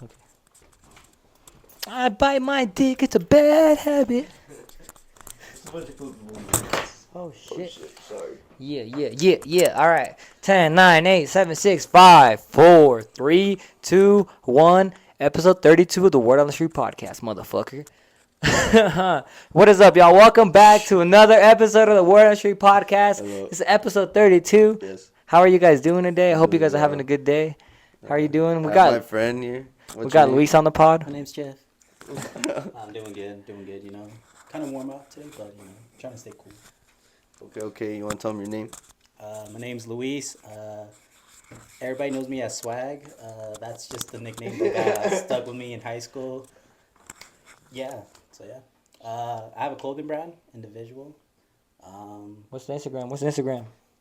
Okay. I bite my dick. It's a bad habit. Oh shit. Sorry. Yeah. All right. 10, 9, 8, 7, 6, 5, 4, 3, 2, 1. Episode 32 of the Word on the Street podcast, motherfucker. What is up, y'all? Welcome back to another episode of the Word on the Street podcast. Hello. This is episode 32. Yes. How are you guys doing today? I hope you Doing guys are having a well. good day. How are you doing? I have my friend here. We got Luis on the My pod. name's Jeff. I'm doing good, you know. Kind of warm out today, but, you know, trying to stay cool. Okay. You want to tell me your name? My name's Luis. Everybody knows me as Swag. That's just the nickname that stuck with me in high school. Yeah, so yeah. I have a clothing brand, Individual. What's the Instagram?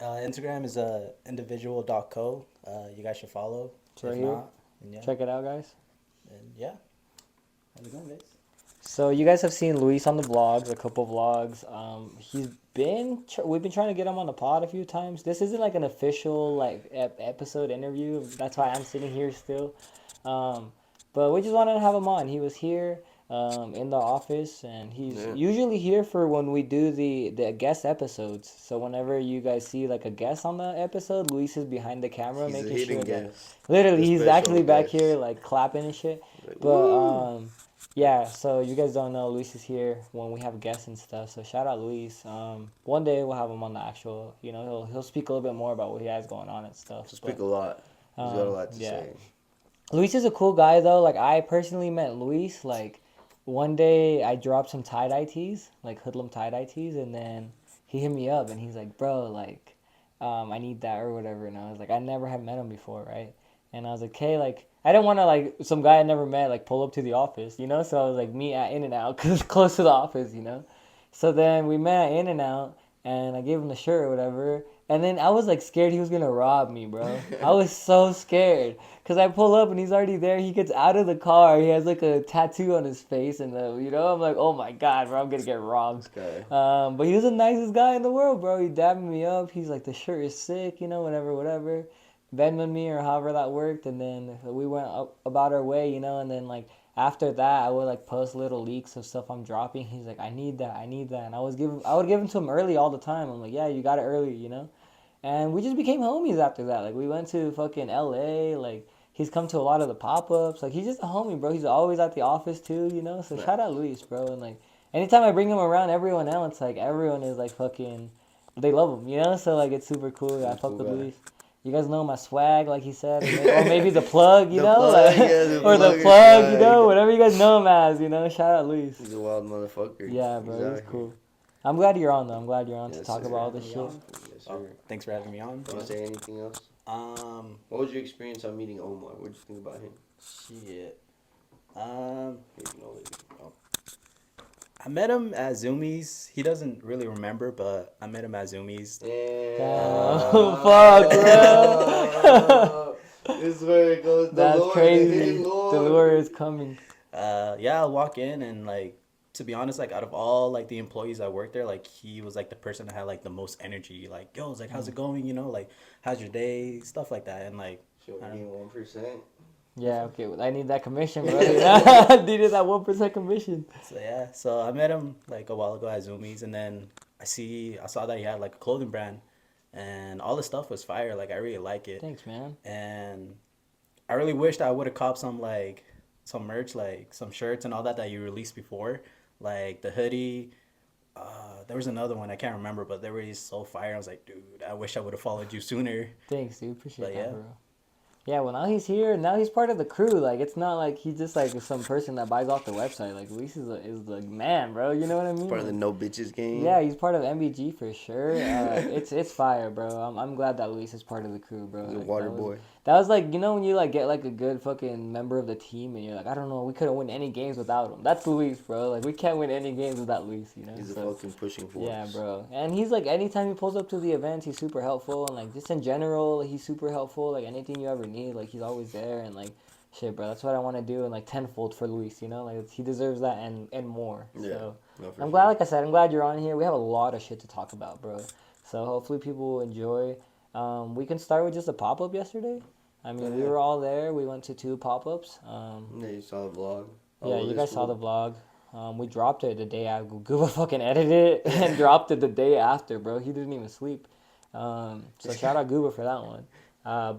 Instagram is individual.co. You guys should follow. It's right If here. not, then yeah. Check it out, guys. And yeah. How's it going, guys? So you guys have seen Luis on the vlogs, a couple vlogs. We've been trying to get him on the pod a few times. This isn't like an official like episode interview. That's why I'm sitting here still. But we just wanted to have him on. He was here in the office, and he's usually here for when we do the guest episodes. So whenever you guys see like a guest on the episode, Luis is behind the camera He's making sure that guest. literally he's special actually back guest. here like clapping and shit. Like, But yeah, so you guys don't know, Luis is here when we have guests and stuff. So shout out Luis. One day we'll have him on the actual. You know, he'll speak a little bit more about what he has going on and stuff. Speak a lot. He's got a lot to say. Luis is a cool guy though. Like I personally met Luis like one day I dropped some tie-dye tees, like hoodlum tie-dye tees, and then he hit me up and he's like, bro, like I need that or whatever. And I was like, I never had met him before, right? And I was like, okay, like I didn't want to like some guy I never met like pull up to the office, you know. So I was like, meet at In-N-Out because it's close to the office, you know. So then we met at In-N-Out and I gave him the shirt or whatever. And then I was like scared he was gonna rob me, bro. I was so scared because I pull up and he's already there. He gets out of the car. He has like a tattoo on his face, and you know, I'm like, oh my god, bro, I'm gonna get robbed. But he was the nicest guy in the world, bro. He dabbed me up. He's like, the shirt is sick, you know, whatever. Venmoed me or however that worked, and then we went about our way, you know. And then like after that, I would like post little leaks of stuff I'm dropping. He's like, I need that, and I would give him to him early all the time. I'm like, yeah, you got it early, you know. And we just became homies after that. Like we went to fucking LA. Like he's come to a lot of the pop ups. Like he's just a homie, bro. He's always at the office too, you know. So shout out Luis, bro. And like anytime I bring him around everyone else, like everyone is like fucking, they love him, you know. So like it's super cool. I fuck with Luis. You guys know my swag, like he said, or maybe the plug, you know, plug, like, yeah, or the plug, you know, whatever you guys know him as, you know. Shout out Luis. He's a wild motherfucker. Yeah, bro, he's cool. I'm glad you're on though. I'm glad you're on to talk about all this shit. Yes, sir. Thanks for having me on. Want to say anything else? What was your experience on meeting Omar? What did you think about him? Shit. I met him at Zoomies. He doesn't really remember, but I met him at Zoomies. Oh, fuck, bro. This is where it goes. That's Lord, crazy. Lord. The lure is coming. Yeah, I'll walk in and like, to be honest, like out of all like the employees that worked there, like he was like the person that had like the most energy. Like, yo, it's like, how's it going? You know, like, how's your day? Stuff like that. And like, Sure, 1%. Yeah, okay. Well, I need that commission, bro. I needed that 1% commission. So yeah, so I met him like a while ago at Zoomies, and then I saw that he had like a clothing brand, and all the stuff was fire. Like I really like it. Thanks, man. And I really wished I would have copped some merch, like some shirts and all that you released before, like the hoodie. There was another one I can't remember, but they were just so fire. I was like, dude, I wish I would have followed you sooner. Thanks, dude. Appreciate that, yeah. bro. Yeah, well, now he's here. Now he's part of the crew. Like, it's not like he's just, like, some person that buys off the website. Like, Luis is the man, bro. You know what I mean? Part of the no bitches game. Yeah, he's part of MBG for sure. It's fire, bro. I'm glad that Luis is part of the crew, bro. He's a like, water boy. That was like, you know when you like get like a good fucking member of the team and you're like, I don't know, we couldn't win any games without him. That's Luis, bro. Like we can't win any games without Luis, you know. He's a fucking pushing force. Yeah, bro. And he's like, anytime he pulls up to the events, he's super helpful, and like just in general, he's super helpful. Like anything you ever need, like he's always there, and like shit, bro. That's what I want to do, and like tenfold for Luis, you know. Like he deserves that and more. Yeah. So No, I'm glad, like I said, I'm glad you're on here. We have a lot of shit to talk about, bro. So hopefully people will enjoy. We can start with just a pop up yesterday. I mean, we were all there. We went to 2 pop-ups. Yeah, you saw the vlog. Yeah, Oh, you this guys saw fool. the vlog. We dropped it the day after. Google fucking edited it and dropped it the day after, bro. He didn't even sleep. So shout out Google for that one.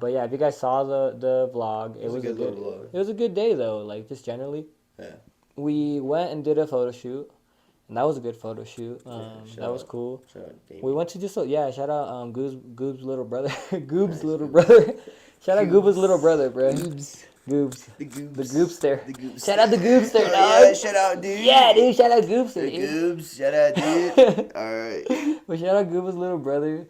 But yeah, if you guys saw the vlog, It was a good little vlog. it was a good day though. Like just generally, Yeah. we went and did a photo shoot, and that was a good photo shoot. Shout That was out- cool. Shout out Damien. We went to just shout out Goob's little brother, Goob's Nice, little Goobs. brother. Shout out Goobs. Goob's little brother, bro. Goobs. Goobs. The Goobs. The Goobster. The Goobs. Shout out the Goobster, Oh, dog. yeah, shout out, dude. Yeah, dude. Shout out Goobster, The dude. Goobs. Shout out, dude. Alright. But shout out Goob's little brother.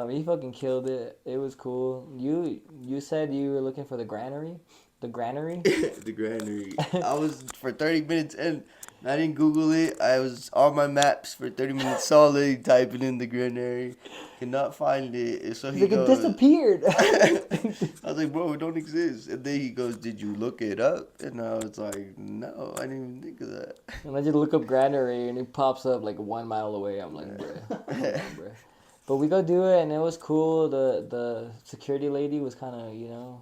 He fucking killed it. It was cool. You said you were looking for the granary. The granary? The granary. I was for 30 minutes and I didn't Google it. I was on my maps for 30 minutes solid typing in the granary. Cannot find it. So he Like it goes, disappeared. I was like, bro, it don't exist. And then he goes, did you look it up? And I was like, no, I didn't even think of that. And I just look up granary and it pops up like 1 mile away. I'm like, bruh. Come on, bruh. But we go do it and it was cool. The security lady was kind of,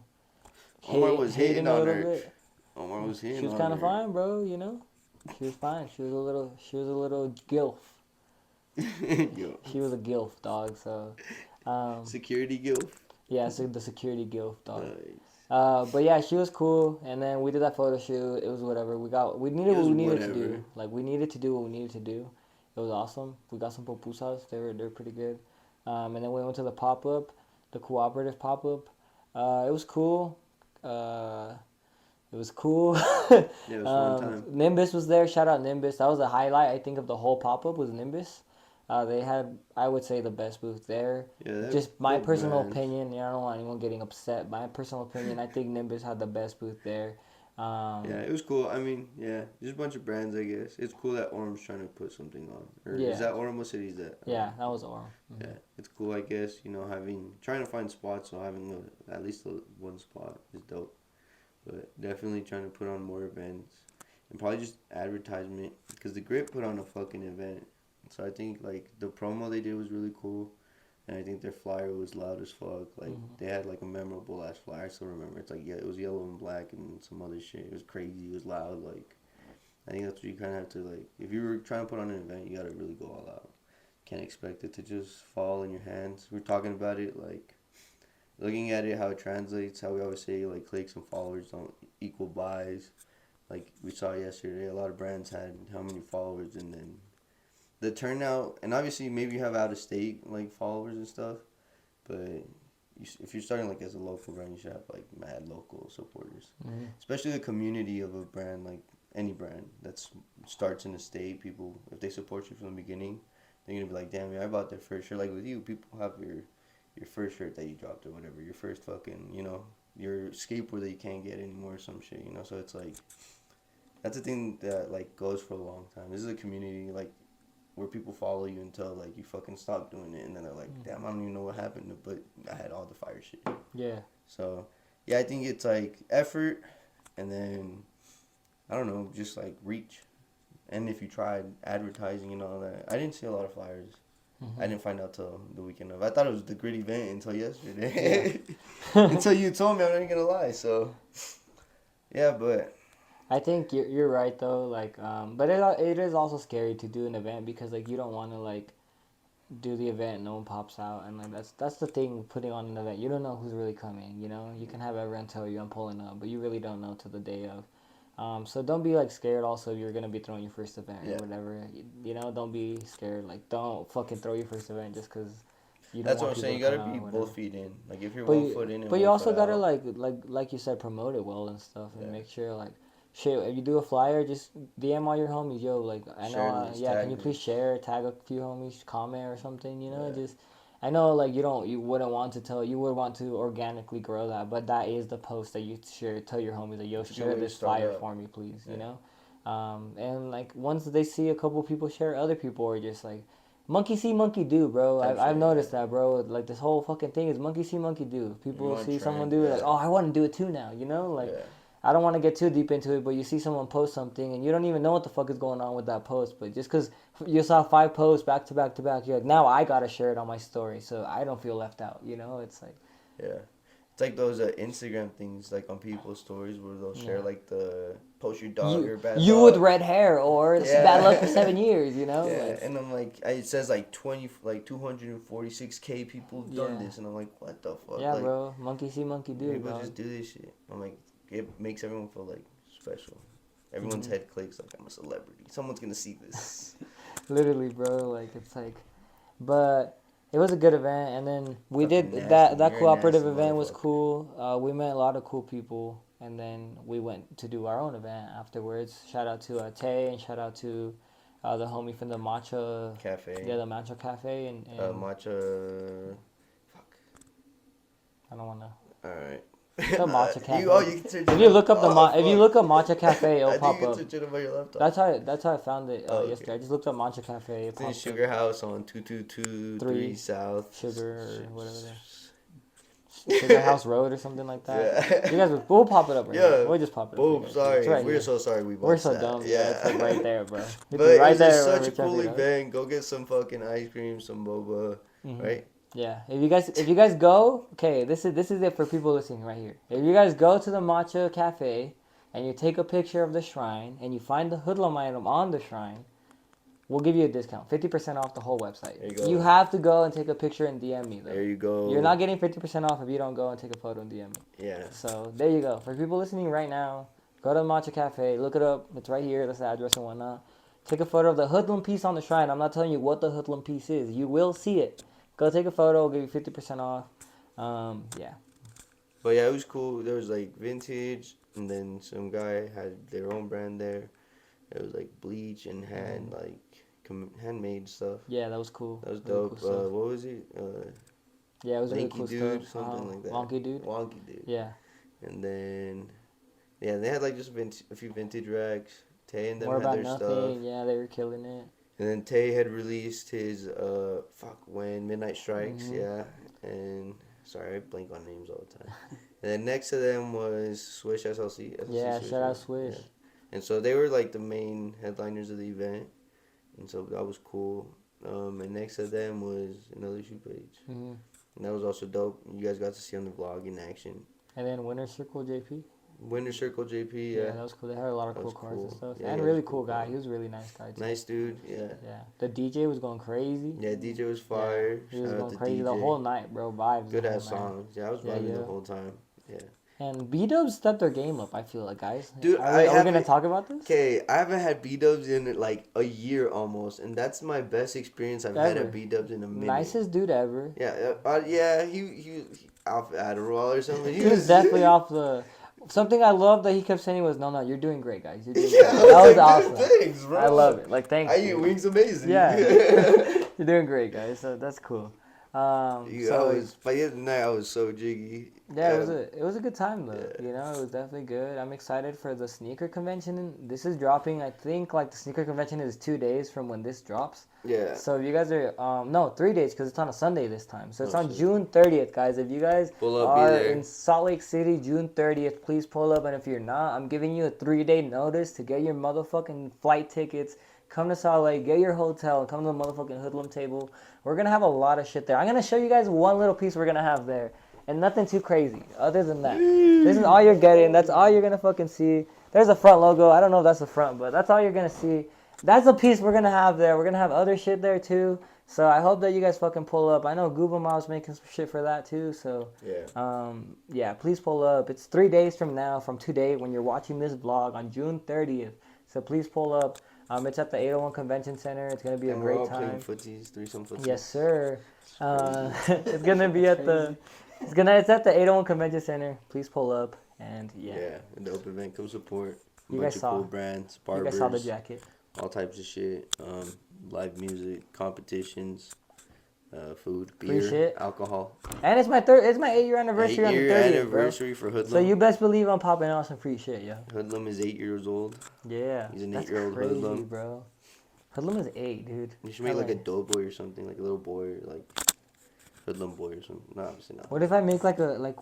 Omar was hitting a on little her. bit. Omar was hitting She was on kind of her. fine, bro. She was fine. She was a little gilf. Yo. She was a gilf, dog. So, Security gilf. yeah, so the security gilf, dog. Nice. But yeah, she was cool, and then we did that photo shoot. It was whatever. We needed It was what we needed to whatever. do. Like we needed to do what we needed to do. It was awesome. We got some pupusas. They're pretty good. And then we went to the pop up, the cooperative pop up. It was cool. It was cool. Yeah, it was fun time. Nimbus was there. Shout out Nimbus. That was the highlight, I think, of the whole pop up was Nimbus. They had, I would say, the best booth there. Yeah, Just my good personal brands. opinion. I don't want anyone getting upset. My personal opinion, I think Nimbus had the best booth there. Yeah, it was cool. I mean, yeah, just a bunch of brands, I guess. It's cool that Orm's trying to put something on. Or Yeah. is that Orm? What city is that? Yeah, that was all. Yeah, it's cool, I guess. Trying to find spots, so having at least one spot is dope. But definitely trying to put on more events. And probably just advertisement. Because the Grip put on a fucking event. So I think, like, the promo they did was really cool. And I think their flyer was loud as fuck. Like, they had, like, a memorable ass flyer. I still remember. It's like, yeah, it was yellow and black and some other shit. It was crazy. It was loud. Like, I think that's what you kind of have to, like, if you were trying to put on an event, you got to really go all out. Can't expect it to just fall in your hands. We're talking about it, like, looking at it, how it translates, how we always say, like, clicks and followers don't equal buys. Like, we saw yesterday, a lot of brands had how many followers, and then the turnout, and obviously maybe you have out-of-state, like, followers and stuff, but if you're starting, like, as a local brand, you should have, like, mad local supporters. Mm-hmm. Especially the community of a brand, like, any brand that starts in a state, people, if they support you from the beginning, they're going to be like, damn, yeah, I bought their first shirt. Like, with you, people have your first shirt that you dropped or whatever, your first fucking, your skateboard that you can't get anymore or some shit, so it's, like, that's a thing that, like, goes for a long time. This is a community, like, where people follow you until, like, you fucking stop doing it, and then they're like, damn, I don't even know what happened, but I had all the fire shit. Yeah. So, yeah, I think it's, like, effort, and then, I don't know, just, like, reach. And if you tried advertising and all that. I didn't see a lot of flyers. I didn't find out till the weekend of. I thought it was the grid event until yesterday. Until you told me, I'm not even gonna lie. So, yeah, but I think you're right though. Like, but it is also scary to do an event because like you don't want to like do the event and no one pops out, and like that's the thing with putting on an event. You don't know who's really coming. You can have everyone tell you I'm pulling up, but you really don't know till the day of. So don't be like scared. Also, you're gonna be throwing your first event or whatever. Don't be scared. Like, don't fucking throw your first event just because you don't. that's want what I'm saying. You people to gotta come be out or both whatever. feet in. Like if you're But 1 foot in, and but you 1 also foot gotta out. like you said, promote it well and stuff, and Yeah. make sure like shit. If you do a flyer, just DM all your homies. Yo, like I know, Share and just yeah. tag Can you them. please share, tag a few homies, comment or something? Yeah. Just. I know, like you wouldn't want to you would want to organically grow that, but that is the post that you share. Tell your homies like, yo, It's a good share way to this start flyer up. for me, please. Yeah. And like once they see a couple people share, other people are just like, monkey see, monkey do, bro. Type I've shit, noticed yeah. that, bro. Like this whole fucking thing is monkey see, monkey do. People on see someone trend, do it, like, yeah. oh, I want to do it too now. Like. Yeah. I don't want to get too deep into it, but you see someone post something and you don't even know what the fuck is going on with that post. But just because you saw 5 posts back to back to back, you're like, now I got to share it on my story so I don't feel left out. It's like. Yeah. It's like those Instagram things, like on people's stories where they'll share like the post your dog or bad You dog. with red hair or Yeah. bad luck for 7 years, you know? Yeah, Like, and I'm like, it says like 246K people done Yeah. this, and I'm like, what the fuck? yeah, like, bro. Monkey see, monkey do, people dog. just do this shit. I'm like, it makes everyone feel like special. Everyone's head clicks like I'm a celebrity. Someone's gonna see this. Literally, bro. Like, it's like, but it was a good event, and then we Fucking did nasty. that You're a cooperative nasty event was motherfucker. cool. We met a lot of cool people, and then we went to do our own event afterwards. Shout out to Tay, and shout out to the homie from the matcha Cafe. Yeah, the matcha cafe, and Matcha. Fuck. I don't wanna. All right. The matcha cafe. You can search If it you up. look up the Oh, if you fuck. look up matcha cafe, it'll I pop think you up. can search it up on your laptop. That's how I found it Oh, okay. yesterday. I just looked up matcha cafe. It It's in popped Sugar up. House on 2223 South. Sugar or whatever there. Sugar House Road or something like that. Yeah. You guys, we'll pop it up right Yeah. here. We'll just pop it up. Boom, for you guys. sorry. It's right We're here. so sorry we We're bought so that. dumb. Yeah, it's like right there, bro. It's But right it was there just where such we a check cool it out. event. Go get some fucking ice cream, some boba, right? Yeah, if you guys go, okay, this is it for people listening right here. If you guys go to the matcha cafe and you take a picture of the shrine and you find the hoodlum item on the shrine, we'll give you a discount, 50% off the whole website. There you go. You have to go and take a picture and DM me though. There you go. You're not getting 50% off if you don't go and take a photo and DM me. Yeah. So there you go. For people listening right now, go to the matcha cafe, look it up. It's right here. That's the address and whatnot. Take a photo of the hoodlum piece on the shrine. I'm not telling you what the hoodlum piece is. You will see it. Go take a photo. I'll give you 50% off. Yeah. But yeah, it was cool. There was like vintage, and then some guy had their own brand there. It was like bleach and had like handmade stuff. Yeah, that was cool. That was Really dope. cool stuff. What was it? Yeah, it was really Lanky cool Dude, stuff. something like that. Wonky Dude. Wonky Dude. Yeah. And then, yeah, they had like just a few vintage racks. Tay and them More had about their nothing. stuff. Yeah, they were killing it. And then Tay had released his when Midnight Strikes, Mm-hmm. yeah. And sorry, I blank on names all the time. And then next to them was Swish SLC. Yeah, Swish, shout out right? Swish. Yeah. And so they were like the main headliners of the event, and so that was cool. And next to them was another shoe page, Mm-hmm. and that was also dope. You guys got to see on the vlog in action. And then Winter Circle JP. Winter Circle JP, Yeah, that was cool. They had a lot of That cool was cars cool. and stuff. Yeah, And he really was a cool cool guy. guy. He was a really nice guy too. nice dude. Yeah, Yeah. The DJ was going crazy. yeah. DJ was fire. Yeah, he was Shout out going to crazy DJ. the whole night, bro. Vibes. Good the whole ass night. songs. Yeah, I was Yeah, vibing yeah. the whole time. Yeah. And B-Dubs stepped their game up, I feel like, guys. Dude, are we gonna haven't- talk about this? Okay, I haven't had B-dubs in like a year almost, and that's my best experience I've had Ever. at B-dubs in a minute. Nicest dude ever. Yeah, he off Adderall or something. He was definitely off the. Something I love that he kept saying was, "No, you're doing great, guys. You're doing Yeah, great." That was like, awesome. Thanks, bro. I love it. Like, thanks. I eat dude. wings amazing. Yeah. You're doing great, guys. So that's cool. By the end of the night, I was so jiggy. Yeah, it was a good time though. Yeah. You know, it was definitely good. I'm excited for the sneaker convention. This is dropping. I think like the sneaker convention is 2 days from when this drops. Yeah. So if you guys are no 3 days because it's on a Sunday this time. So it's Oh, on shit. June 30th, guys. If you guys Pull up, be are there. in Salt Lake City, June 30th, please pull up. And if you're not, I'm giving you a 3-day notice to get your motherfucking flight tickets. Come to Salt Lake, get your hotel, and come to the motherfucking hoodlum table. We're gonna have a lot of shit there. I'm gonna show you guys one little piece we're gonna have there. And nothing too crazy. Other than that, this is all you're getting. That's all you're gonna fucking see. There's a front logo. I don't know if that's the front, but that's all you're gonna see. That's a piece we're gonna have there. We're gonna have other shit there too. So I hope that you guys fucking pull up. I know Google Mob's making some shit for that too. So yeah, please pull up. It's 3 days from now, from today, when you're watching this vlog on June 30th. So please pull up. It's at the 801 Convention Center. It's gonna be And a we're great all time. playing footies, threesome footies. Yes, sir. It's gonna be at the. It's at the 801 Convention Center. Please pull up and yeah. Yeah, a dope event. Come support. A You bunch guys of saw- cool brands, You barbers, guys saw the jacket. all types of shit. Live music, competitions, food, Free beer, shit. alcohol. And it's my 8-year anniversary on the 8-year 30th, anniversary for bro. Hoodlum. So you best believe I'm popping out some free shit, yo. Hoodlum is 8 years old. Yeah. He's an that's 8-year-old crazy, hoodlum. bro. Hoodlum is 8, dude. You should make like a LA. doughboy or something, like a little boy, or like hoodlum boy or something. No, obviously not. What if I make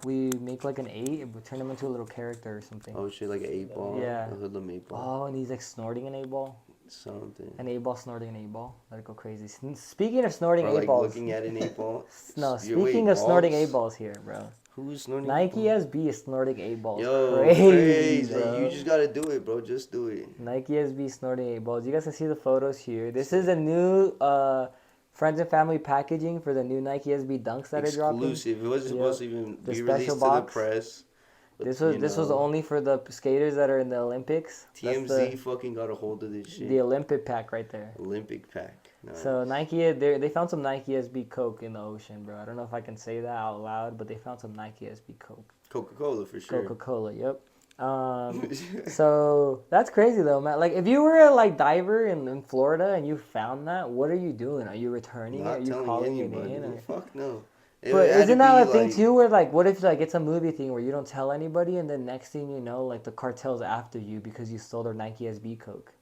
we make like an 8 and we turn him into a little character or something? Oh shit, like an 8-ball. Yeah. A hoodlum 8-ball. Oh, and he's like snorting an 8-ball. Something. An 8-ball snorting an 8-ball. Let it go crazy. Speaking of snorting Or 8 like balls. looking at an 8-ball. No, Wait, speaking of snorting balls? 8 balls here, bro. Who's snorting? Nike Oh. SB is snorting 8 balls. Yo, Crazy, crazy. bro. You just gotta do it, bro. Just do it. Nike SB snorting 8 balls. You guys can see the photos here. This is a new friends and family packaging for the new Nike SB Dunks that are dropping. Exclusive. It wasn't supposed to even The be special released box. to the press. But, This was only for the skaters that are in the Olympics. TMZ fucking got a hold of this shit. The Olympic pack right there. Olympic pack. Nice. So Nike, they found some Nike SB Coke in the ocean, bro. I don't know if I can say that out loud, but they found some Nike SB Coke. Coca-Cola for sure. Coca-Cola, yep. So that's crazy though, man. Like if you were a like diver in Florida and you found that, what are you doing? Are you returning it? Are you calling it in? Or... Fuck no. But isn't that a thing too, where like, what if like it's a movie thing where you don't tell anybody, and then next thing you know, like the cartel's after you because you stole their Nike SB Coke?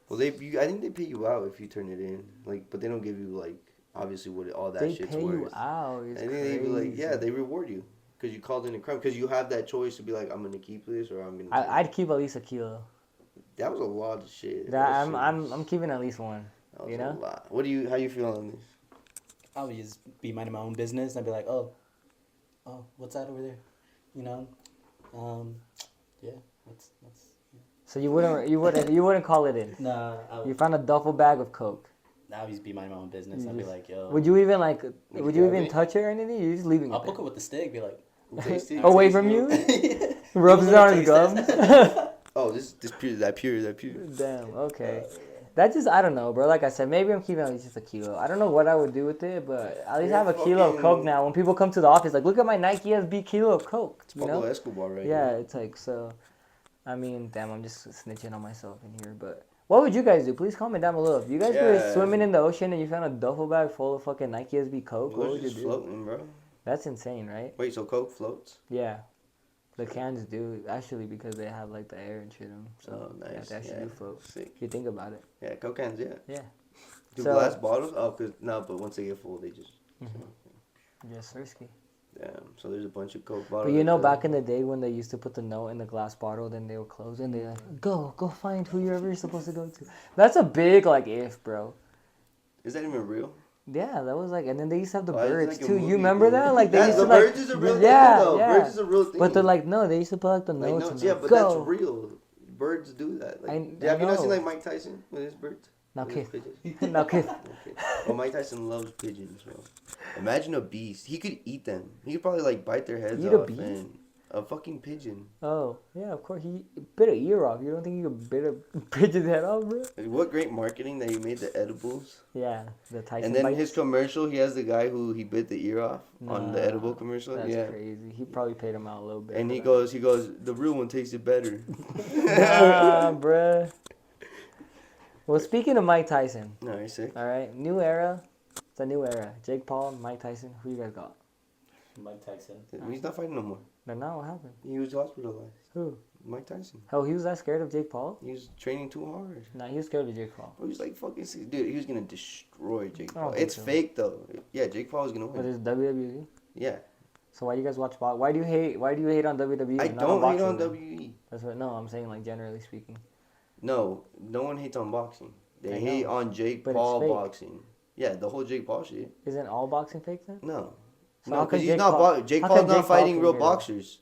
Well, I think they pay you out if you turn it in, like, but they don't give you like obviously what all that shit's worth. They pay you out. It's I think crazy. they be like, yeah, they reward you because you called in a crime because you have that choice to be like, I'm gonna keep this or I'm gonna. I'd keep at least a kilo. That was a lot of shit. I'm keeping at least one. That was you know? a lot. How you feel on this? I would just be minding my own business. I'd be like, oh, what's that over there? You know, yeah, that's. Yeah. So you wouldn't call it in. Nah, You found a duffel bag of Coke. I would just be minding my own business. I'd be like, yo. Would you even touch it or anything? You're just leaving it. I'll poke it with the stick. Be like, away from you. Rubs it on his gums. Oh, this pure. Damn. Okay. That just, I don't know, bro. Like I said, maybe I'm keeping at least just a kilo. I don't know what I would do with it, but at least I have a kilo of Coke now. When people come to the office, like, look at my Nike SB kilo of Coke. It's Pablo Escobar, right? Yeah, it's like, so, I mean, damn, I'm just snitching on myself in here, but what would you guys do? Please comment down below. If you guys were swimming in the ocean and you found a duffel bag full of fucking Nike SB Coke, what would you do? Floating, bro. That's insane, right? Wait, so Coke floats? Yeah. The cans do, actually, because they have, like, the air and shit in them. So, nice. yeah, they actually do float. Sick. If you think about it. Yeah, Coke cans, yeah. Yeah. Do glass bottles? Oh, but once they get full, they just... Yes, risky. Damn, so there's a bunch of Coke bottles. But you know, back in the day when they used to put the note in the glass bottle, then they would close it and they're like, go find who you're ever supposed to go to. That's a big, like, if, bro. Is that even real? Yeah, that was like, and then they used to have the Oh, birds like too. You remember that? Like they used the to like. birds is a real thing, though. Yeah. Birds is a real thing. But they're like, no, they used to put like the notes. Notes, and yeah, like, but go. that's real. Birds do that. Like, I have you not know. seen like Mike Tyson with his birds? Now With his kiss. pigeons? Now kiss. Okay. Well, Mike Tyson loves pigeons, bro. Imagine a beast. He could eat them. He could probably like bite their heads Eat a off. beast? And a fucking pigeon. Oh yeah, of course. He bit an ear off. You don't think you could bit a pigeon's head off, bro? What great marketing that he made the edibles. Yeah, the Tyson. And then bites. his commercial, he has the guy who he bit the ear off on the edible commercial. That's crazy. He probably paid him out a little bit. And he goes, the real one tasted better. Nah, bruh. Well, speaking of Mike Tyson, No, you're sick. all right, new era. It's a new era. Jake Paul, Mike Tyson. Who you guys got? Mike Tyson. He's not fighting no more. But now what happened? He was hospitalized. Who? Mike Tyson. Hell, he was that scared of Jake Paul? He was training too hard. Nah, he was scared of Jake Paul. He was like fucking sick. Dude, he was gonna destroy Jake I don't Paul. think It's so. fake though. Yeah, Jake Paul was gonna But win. it's WWE. Yeah. So why do you guys watch box? Why do you hate on WWE? I and not don't hate on boxing? WWE. That's what. No, I'm saying like generally speaking. No one hates on boxing. They I hate know. on Jake But it's Paul fake. boxing. Yeah, the whole Jake Paul shit. Isn't all boxing fake then? No. So No, how because come he's Jake not. Paul- Jake how Paul's come not Jake Paul fighting can real get it? boxers.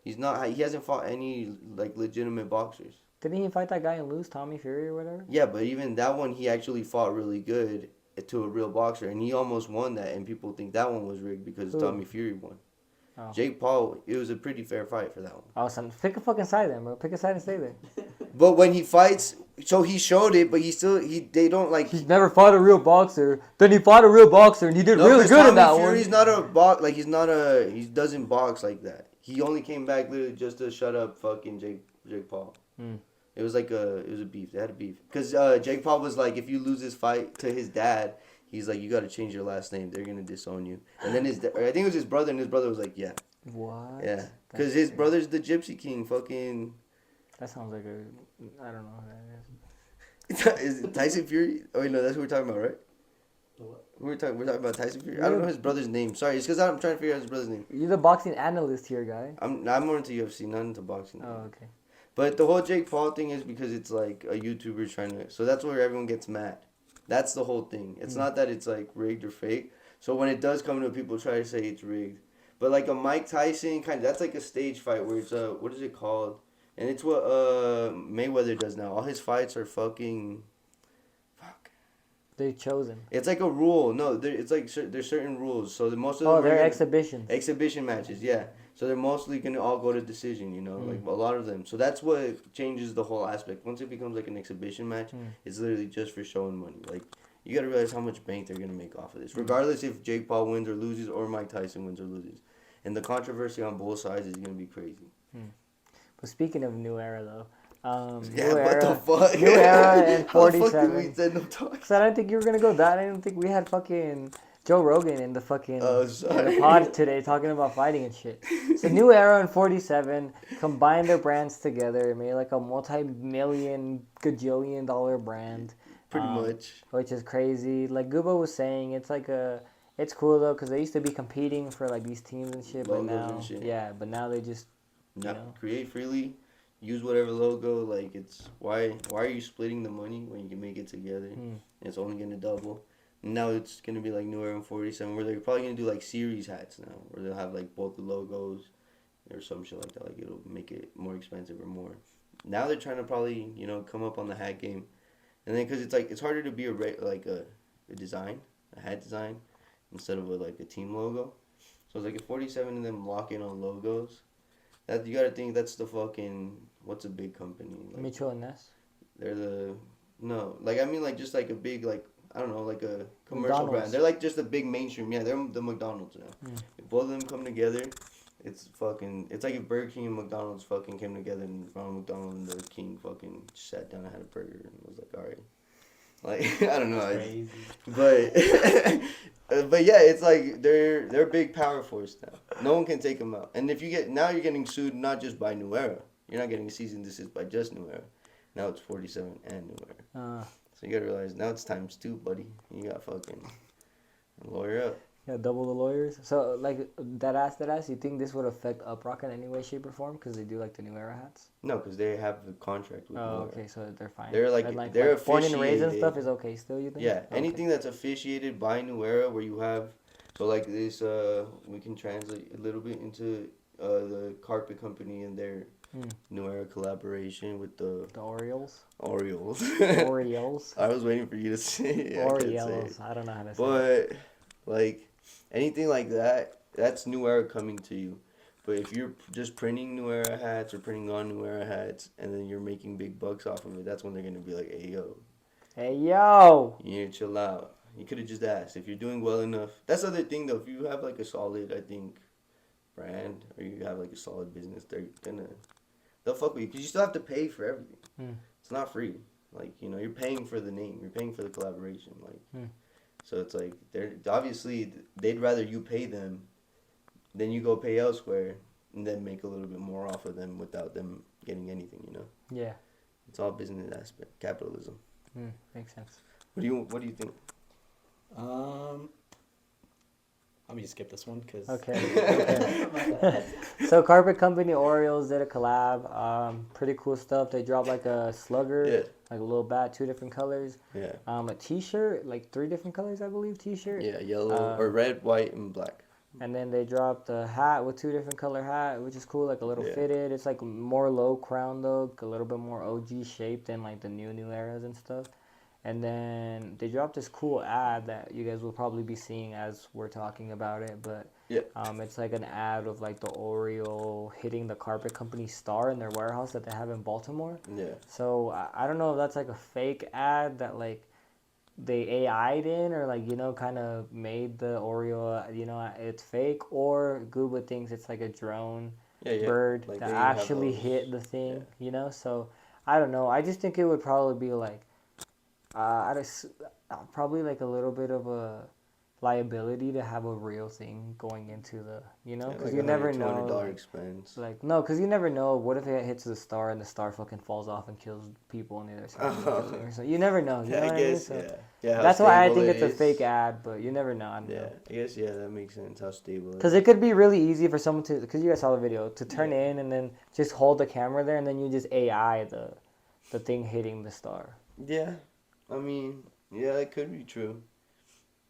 He's not. He hasn't fought any like legitimate boxers. Didn't he fight that guy and lose, Tommy Fury or whatever? Yeah, but even that one, he actually fought really good to a real boxer, and he almost won that. And people think that one was rigged because Who? Tommy Fury won. Oh. Jake Paul, it was a pretty fair fight for that one. Oh, son, pick a fucking side then, bro. Pick a side and stay there. But when he fights, so he showed it, but they don't like. He's never fought a real boxer. Then he fought a real boxer and he did No, really 'cause good in that Tommy one. Fury's not a box. Like he doesn't box like that. He only came back literally just to shut up fucking Jake Paul. It was a beef. They had a beef because Jake Paul was like, if you lose this fight to his dad, he's like, you got to change your last name. They're gonna disown you. And then I think it was his brother, and his brother was like, yeah. What? Yeah, because his brother's the Gypsy King. Fucking. That sounds like I don't know who that Is it Tyson Fury? Oh wait, no, that's who we're talking about, right? What? We're talking about Tyson Fury. I don't know his brother's name. Sorry, it's because I'm trying to figure out his brother's name. is. You're the boxing analyst here, guy. I'm more into UFC, not into boxing. Oh, okay. But the whole Jake Paul thing is because it's like a YouTuber trying to. So that's where everyone gets mad. That's the whole thing. It's not that it's like rigged or fake. So when it does come to people try to say it's rigged. But like a Mike Tyson kind of, that's like a stage fight where it's what is it called? And it's what Mayweather does now. All his fights are fucking, fuck. They're chosen. It's like a rule. No, it's like there's certain rules. So most of them Oh, are they're gonna, exhibitions. exhibition matches. Yeah. So they're mostly gonna all go to decision. You know, like a lot of them. So that's what changes the whole aspect. Once it becomes like an exhibition match, it's literally just for showing money. Like you gotta realize how much bank they're gonna make off of this, regardless if Jake Paul wins or loses or Mike Tyson wins or loses. And the controversy on both sides is gonna be crazy. But speaking of new era though, Yeah, new what era, the fuck? new era and How the fuck did 47. we end up talking? Cause I didn't think you were gonna go that. I didn't think we had fucking Joe Rogan in the fucking Oh, in sorry. the pod today talking about fighting and shit. So new era and 47 combined their brands together, made like a multi-million gajillion dollar brand. Pretty much. Which is crazy. Like Gubo was saying, it's cool though, cause they used to be competing for like these teams and shit, but Logos now, and shit. yeah, but now they just, Yeah, know. create freely, use whatever logo. Like it's why are you splitting the money when you can make it together? It's only gonna double. Now it's gonna be like New Era and 47, where they're probably gonna do like series hats now, where they'll have like both the logos or some shit like that. Like it'll make it more expensive or more. Now they're trying to probably come up on the hat game, and then because it's like it's harder to be a design, a hat design, instead of a team logo. So it's like if 47 of them lock in on logos. That you gotta think that's the fucking what's a big company like Mitchell and Ness. they're the no like I mean like just like a big like I don't know like a commercial McDonald's. brand. They're like just a big mainstream. Yeah, they're the McDonald's now. If both of them come together, it's like if Burger King and McDonald's fucking came together and Ronald McDonald and the King fucking sat down and had a burger and was like, all right. Like I don't know, Crazy. but but yeah, it's like they're a big power force now. No one can take them out. And if you now you're getting sued not just by New Era. You're not getting a cease and desist by just New Era. Now it's 47 and New Era. So you gotta realize now it's times 2, buddy. You got fucking lawyer up. Yeah, double the lawyers. So like that ass. You think this would affect Uprock in any way, shape, or form? Because they do like the new era hats. No, because they have a contract with New Oh, Era. okay, so they're fine. They're like, and they're born and raised and officiated. stuff is okay still. You think? Yeah, Okay. anything that's officiated by New Era, where you have, so like this, we can translate a little bit into the carpet company and their New Era collaboration with the Orioles. Orioles. Orioles. I was waiting for you to say it. I can't say Orioles. it. I don't know how to say it. But like anything like that, that's New Era coming to you. But if you're just printing New Era hats or printing on New Era hats and then you're making big bucks off of it, that's when they're gonna be like, hey yo, Hey yo. you need to chill out. You could have just asked if you're doing well enough. That's the other thing though. If you have like a solid, I think, brand or you have like a solid business, they'll fuck with you because you still have to pay for everything. It's not free. Like you're paying for the name, you're paying for the collaboration. Like, so it's like they'd rather you pay them than you go pay elsewhere and then make a little bit more off of them without them getting anything. Yeah. It's all business aspect, capitalism. Makes sense. What do you think? Let me just skip this one because. Okay. So Carpet Company Orioles did a collab. Pretty cool stuff. They dropped like a slugger, like a little bat, 2 different colors. Yeah. A T-shirt, like 3 different colors, I believe. T-shirt. Yeah, yellow or red, white, and black. And then they dropped a hat with 2 different color hat, which is cool, like a little fitted. It's like more low crown though, a little bit more OG shape than like the new eras and stuff. And then they dropped this cool ad that you guys will probably be seeing as we're talking about it. But it's like an ad of like the Oriole hitting the Carpet Company star in their warehouse that they have in Baltimore. Yeah. So I don't know if that's like a fake ad that like they AI'd in or like kind of made the Oriole it's fake, or Google thinks it's like a drone bird like that actually hit the thing. So I don't know. I just think it would probably be like probably like a little bit of a liability to have a real thing going into the because like you never know $120 expense. like no, because you never know. What if it hits the star and the star fucking falls off and kills people on the other side? So you never know. You know what I mean? So that's why I think it's a fake ad, but you never know. I don't know. I guess that makes sense. How stable? Because it could be really easy for someone to, because you guys saw the video, to turn in and then just hold the camera there and then you just AI the thing hitting the star. Yeah, I mean, it could be true.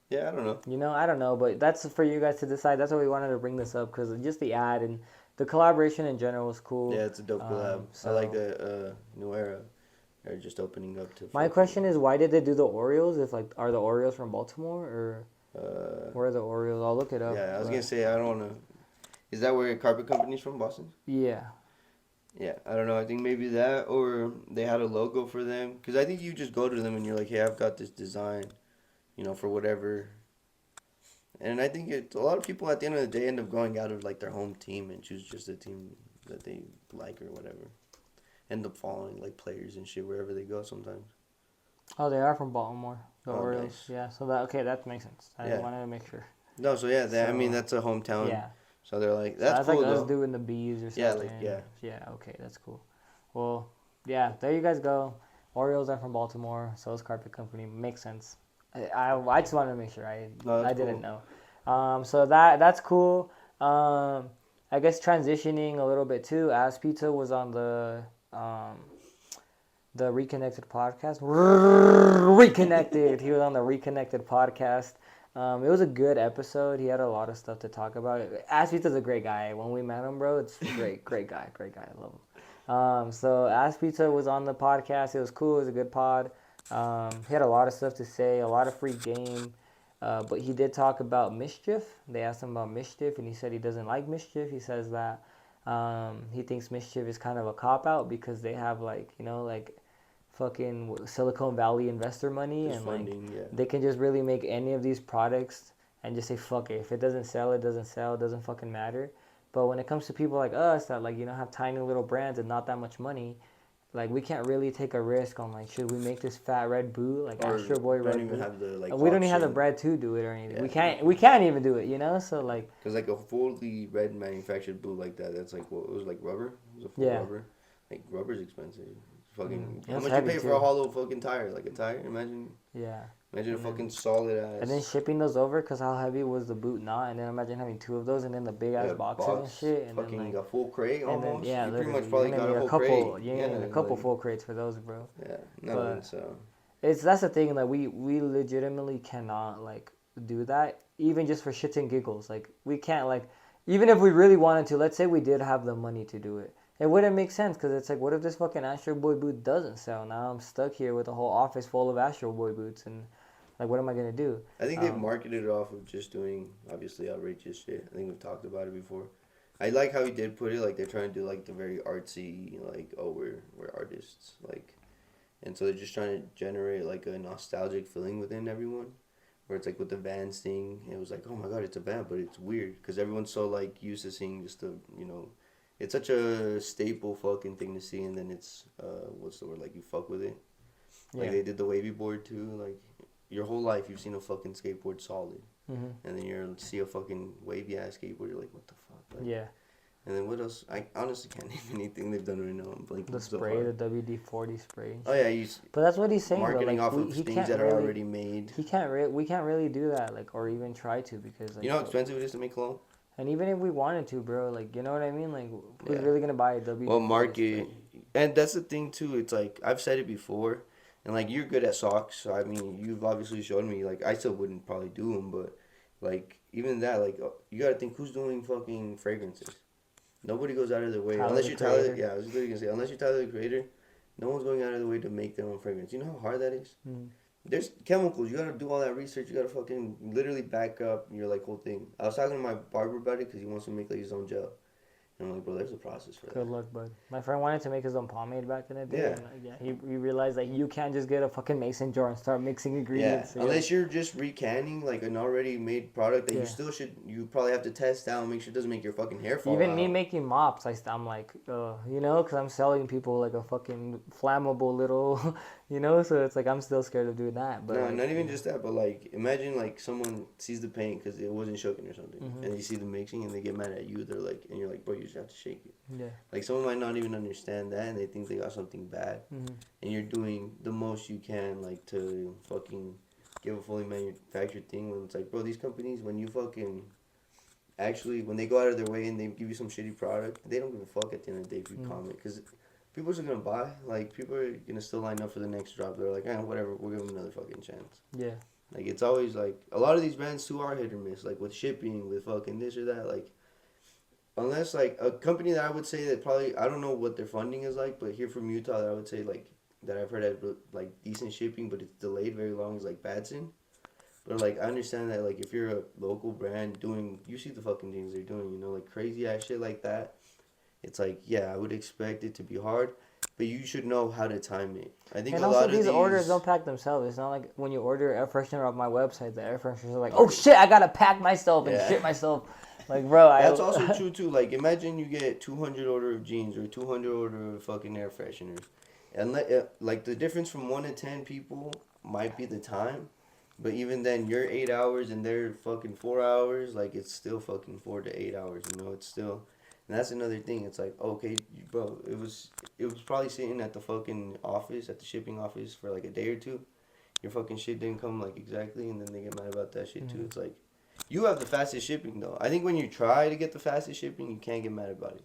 Yeah, I don't know. You know, I don't know, but that's for you guys to decide. That's why we wanted to bring this up because just the ad and the collaboration in general was cool. Yeah, it's a dope collab. I like So the New Era. They're just opening up to my fucking. question is, why did they do the Oreos? If like, are the Oreos from Baltimore or Uh, where are the Oreos? I'll look it up. yeah, I was gonna But say I don't wanna. Is that where Carpet Company's from, Boston? yeah, Yeah, I don't know. I think maybe that or they had a logo for them. Because I think you just go to them and you're like, hey, I've got this design, for whatever. And I think a lot of people at the end of the day end up going out of like their home team and choose just a team that they like or whatever. End up following like players and shit wherever they go sometimes. oh, they are from Baltimore. The Oh, Oreos. nice. Yeah, so that okay, that makes sense. I Yeah. wanted to make sure. No, so yeah, I mean, So that's a hometown. yeah, So they're like, so that's that's like cool us though. doing the bees or Yeah, something. like, yeah. Yeah, okay, that's cool. Well, yeah, there you guys go. Oreos are from Baltimore, so is Carpet Company. Makes sense. I just wanted to make sure. No, I that's didn't cool. know. So that's cool. I guess transitioning a little bit too. As Pizza was on the Reconnected podcast. Reconnected. He was on the Reconnected podcast. It was a good episode. He had a lot of stuff to talk about. Aspita's a great guy. When we met him, bro, it's great, great guy, great guy. I love him. So Aspita was on the podcast. It was cool. It was a good pod. He had a lot of stuff to say, a lot of free game. But he did talk about Mischief. They asked him about Mischief, and he said he doesn't like Mischief. He says that he thinks Mischief is kind of a cop out because they have like fucking Silicon Valley investor money, Just and like funding, yeah. they can just really make any of these products and just say fuck it. If it doesn't sell, it doesn't sell. It doesn't fucking matter. But when it comes to people like us that like have tiny little brands and not that much money, like we can't really take a risk on like should we make this fat red boot like Or Astro Boy don't Red even Boot? have the like And we don't even have the option. bread to do it or anything. Yeah, We can't even do it. So like because like a fully red manufactured boot like that, that's like what it was like rubber. It was a full yeah, rubber. Like rubber's expensive. Fucking how it's much you heavy pay for a too. hollow fucking tire? Like a tire? Yeah. Imagine a And then fucking solid and then ass shipping those over, cause how heavy was the boot not? And then imagine having two of those, and then the big ass yeah, boxes and box, shit, and then fucking like, a full crate and then almost. yeah, You pretty literally, much you're probably gonna got need a a whole couple. crate. You're Yeah, gonna need a couple like full crates for those, bro. yeah, no, But and so that's the thing. Like we legitimately cannot like do that, even just for shits and giggles. Like we can't like, even if we really wanted to. Let's say we did have the money to do it. It wouldn't make sense because it's like, what if this fucking Astro Boy boot doesn't sell? Now I'm stuck here with a whole office full of Astro Boy boots, and like, what am I gonna do? I think they've marketed it off of just doing obviously outrageous shit. I think we've talked about it before. I like how he did put it, like they're trying to do like the very artsy, like oh we're artists, like, and so they're just trying to generate like a nostalgic feeling within everyone, where it's like with the Vans thing, it was like oh my god it's a van, but it's weird because everyone's so like used to seeing just it's such a staple fucking thing to see, and then it's what's the word, like you fuck with it, like Yeah. they did the wavy board too, like your whole life you've seen a fucking skateboard solid. Mm-hmm. And then you see a fucking wavy ass skateboard, you're like, what the fuck? Like, Yeah. and then what else? I honestly can't name anything they've done right now. I'm blanking The so spray, the hard. WD-40 spray. And Oh shit. yeah, But that's what he's saying though. marketing Like off of he things can't that are really, already made. we can't really do that. Like or even try to because like. You know how expensive it is to make cologne? And even if we wanted to, bro, like you know what I mean? Like who's Yeah. really gonna buy a WD-40 Well, market, spray? and that's the thing too. It's like I've said it before, and like you're good at socks. So I mean, you've obviously shown me. Like I still wouldn't probably do them, but like even that, like you gotta think who's doing fucking fragrances. Nobody goes out of their way Tyler, unless the you're Tyler. Creator. Yeah, I was literally gonna say unless you're Tyler the Creator, no one's going out of their way to make their own fragrance. You know how hard that is. Mm. There's chemicals. You gotta do all that research. You gotta fucking literally back up your like whole thing. I was talking to my barber about it because he wants to make like his own gel, and I'm like, bro, there's a process for that. Good luck, bud. My friend wanted to make his own pomade back in the day. Yeah. And, he realized that you can't just get a fucking mason jar and start mixing Yeah, ingredients. unless you're just recanning like an already made product that Yeah. you still should. You probably have to test out and make sure it doesn't make your fucking hair fall Even out. me making mops, I'm like, because I'm selling people like a fucking flammable little, so it's like I'm still scared of doing that. But No, like, not even just that, but like imagine like someone sees the paint because it wasn't shaking or something, Mhm. and you see the mixing and they get mad at you. They're like, and you're like, bro, you just have to shake it. Yeah. Like someone might not even understand that, and they think they got something bad, Mhm. and you're doing the most you can like to fucking give a fully manufactured thing. When it's like, bro, these companies when you fucking actually when they go out of their way and they give you some shitty product, they don't give a fuck at the end of the day if you comment because people are still gonna buy. Like people are gonna still line up for the next drop. They're like, whatever, we'll give them another fucking chance. Yeah. Like it's always like a lot of these brands too are hit or miss. Like with shipping, with fucking this or that. Like unless like a company that I would say that probably I don't know what their funding is like, but here from Utah that I would say like that I've heard has like decent shipping, but it's delayed very long is like Batson. But like I understand that like if you're a local brand doing, you see the fucking things they're doing, you know, like crazy ass shit like that. It's like yeah, I would expect it to be hard, but you should know how to time it. I think And a also, lot of these orders these. don't pack themselves. It's not like when you order air freshener off my website, the air fresheners are like, oh shit, I gotta pack myself and Yeah. shit myself. Like, bro, That's also I. true too. Like, imagine you get 200 order of jeans or 200 order of fucking air fresheners, and like the difference from 1 to 10 people might be the time, but even then, you're 8 hours and they're fucking 4 hours. Like, it's still fucking 4 to 8 hours. You know, it's still, and that's another thing. It's like, okay, bro, it was probably sitting at the fucking office at the shipping office for like a day or two. Your fucking shit didn't come like exactly, and then they get mad about that shit too. It's like. You have the fastest shipping though. I think when you try to get the fastest shipping, you can't get mad about it.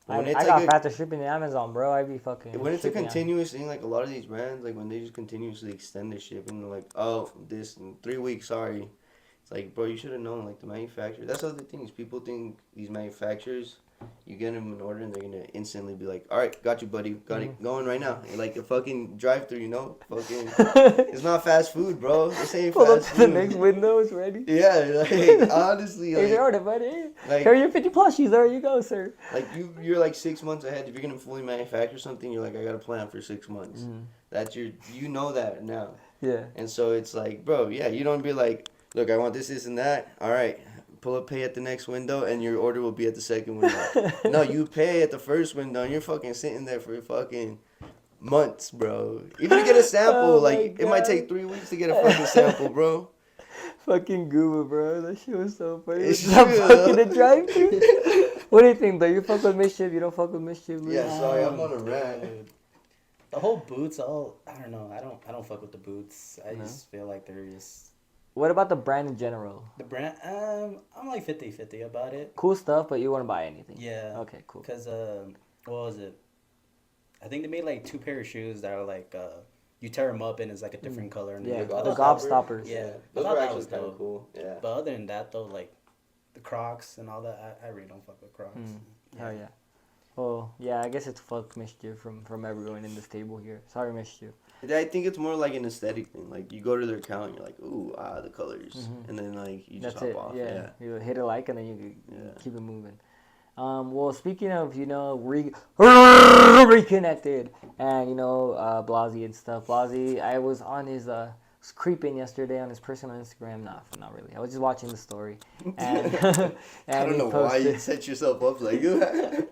But when it's I got like faster shipping than Amazon, bro. I be fucking when it's a shipping on. continuous thing, like a lot of these brands, like when they just continuously extend their shipping, they're like, oh, this in 3 weeks, sorry. It's like, bro, you should have known. Like the manufacturer. That's the other thing is people think these manufacturers, you get them an order and they're gonna instantly be like, all right, got you, buddy, got it going right now. Like a fucking drive-through, you know, fucking. It's not fast food, bro. This ain't Pull up fast to the food. next window, it's ready. Yeah, like honestly, Here's your like. order, buddy. Like, Here are your 50 plushies. There you go, sir. like you're like 6 months ahead. If you're gonna fully manufacture something, you're like, I got a plan for 6 months. That's you know that now. Yeah. And so it's like, bro, yeah, you don't be like, look, I want this and that. All right, pull up pay at the next window, and your order will be at the second window. No, you pay at the first window, and you're fucking sitting there for fucking months, bro. Even to get a sample, Oh my like it might God. take 3 weeks to get a fucking sample, bro. Fucking Gooba, bro. That shit was so funny. It's Stop true, fucking though. the drive-thru. What do you think, though? You fuck with Mischief? You don't fuck with Mischief, Luis? Yeah, sorry, I'm on a rant. The whole boots, I don't know. I don't fuck with the boots. I No? just feel like they're just What about the brand in general? the brand. I'm like 50-50 about it. Cool stuff, but you wouldn't buy anything. Yeah. Okay, cool. Cause what was it? I think they made like 2 pair of shoes that are like you tear them up and it's like a different color. And Yeah, then the Gobstoppers. Yeah, I Those thought were that actually was kind of dope. cool. Yeah. But other than that though, like the Crocs and all that, I really don't fuck with Crocs. Hell yeah. Well, yeah, I guess it's fuck Mischief from everyone in this table here. Sorry, Mischief. I think it's more like an aesthetic thing. Like you go to their account, and you're like, ooh, the colors, and then like you just That's hop it. off. Yeah. You hit a like and then you Yeah. keep it moving. Well, speaking of, reconnected and, Blasey and stuff. Blasey, I was on his, creeping yesterday on his personal Instagram. Nah, not really. I was just watching the story. And, I and don't he know why you posted- set yourself up like that.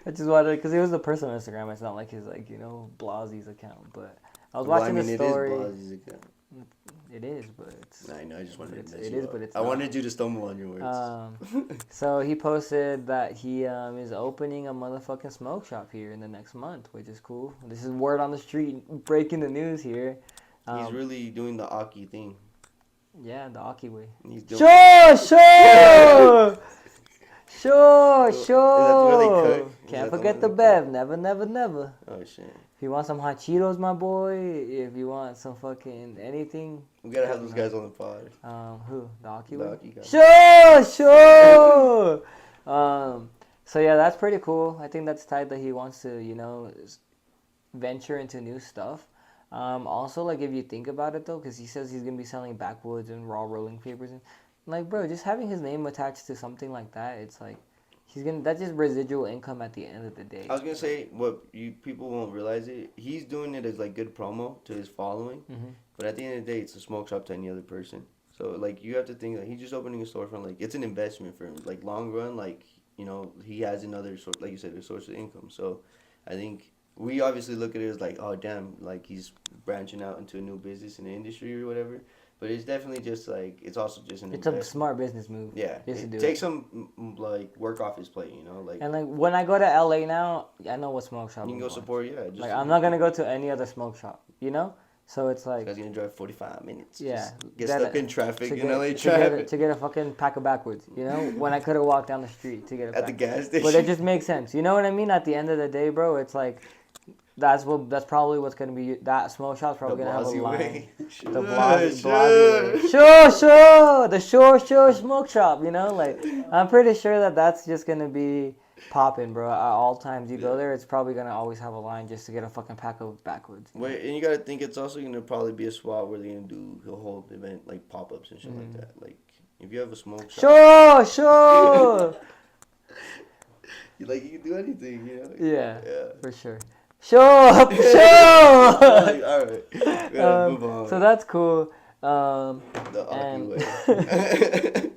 I just wanted, because it was a personal Instagram. It's not like his, Blasey's account. But I was watching the story. It is Blasie's account. It is, but it's... I know. I just wanted to. It is, but it's I not. wanted you to stumble on your words. So he posted that he is opening a motherfucking smoke shop here in the next month, which is cool. This is word on the street, breaking the news here. He's really doing the Aki thing. Yeah, the Aki way. He's doing. Sure! Sure! Is that really cook? Is Can't that the forget one the that Bev. Never, never, never. Oh shit. If you want some hot Cheetos, my boy, if you want some fucking anything. We gotta have those guys on the pod. Who? The Aki The way? Aki guys. Sure! So yeah, that's pretty cool. I think that's tight that he wants to, venture into new stuff. Also, like, if you think about it, though, because he says he's going to be selling backwoods and raw rolling papers. And, like, bro, just having his name attached to something like that, it's like, that's just residual income at the end of the day. I was gonna say what people won't realize it. He's doing it as like good promo to his following, but at the end of the day, it's a smoke shop to any other person. So like you have to think that he's just opening a storefront. Like it's an investment for him. Like long run, like he has another sort, like you said, a source of income. So I think we obviously look at it as like, oh damn, like he's branching out into a new business in the industry or whatever. But it's definitely just like it's also just an. It's a smart business move. Yeah, just to do take it. some like work off his plate, like. And like when I go to LA now, I know what smoke shop. You can go support, yeah. Just like I'm not gonna go to any other smoke shop, So it's like. This guy's gonna drive 45 minutes. Yeah. Just get stuck in traffic in LA to traffic. get a fucking pack of backwoods, when I could have walked down the street to get a pack. At the gas station. But it just makes sense. You know what I mean? At the end of the day, bro, it's like That's probably what's gonna be. That smoke shop's probably gonna have a Blasey line. way. The Blasey way. Sure. Sure. The Sure smoke shop. You know, like I'm pretty sure that that's just gonna be popping, bro. At all times you go there, it's probably gonna always have a line just to get a fucking pack of backwoods. Wait, and you gotta think it's also gonna probably be a spot where they're gonna do a whole event like pop ups and shit like that. Like if you have a smoke shop, Sure. you can do anything, you know. Yeah, Yeah. for sure. Sure. Like, all right, we gotta move on. So that's cool. The and Aki way.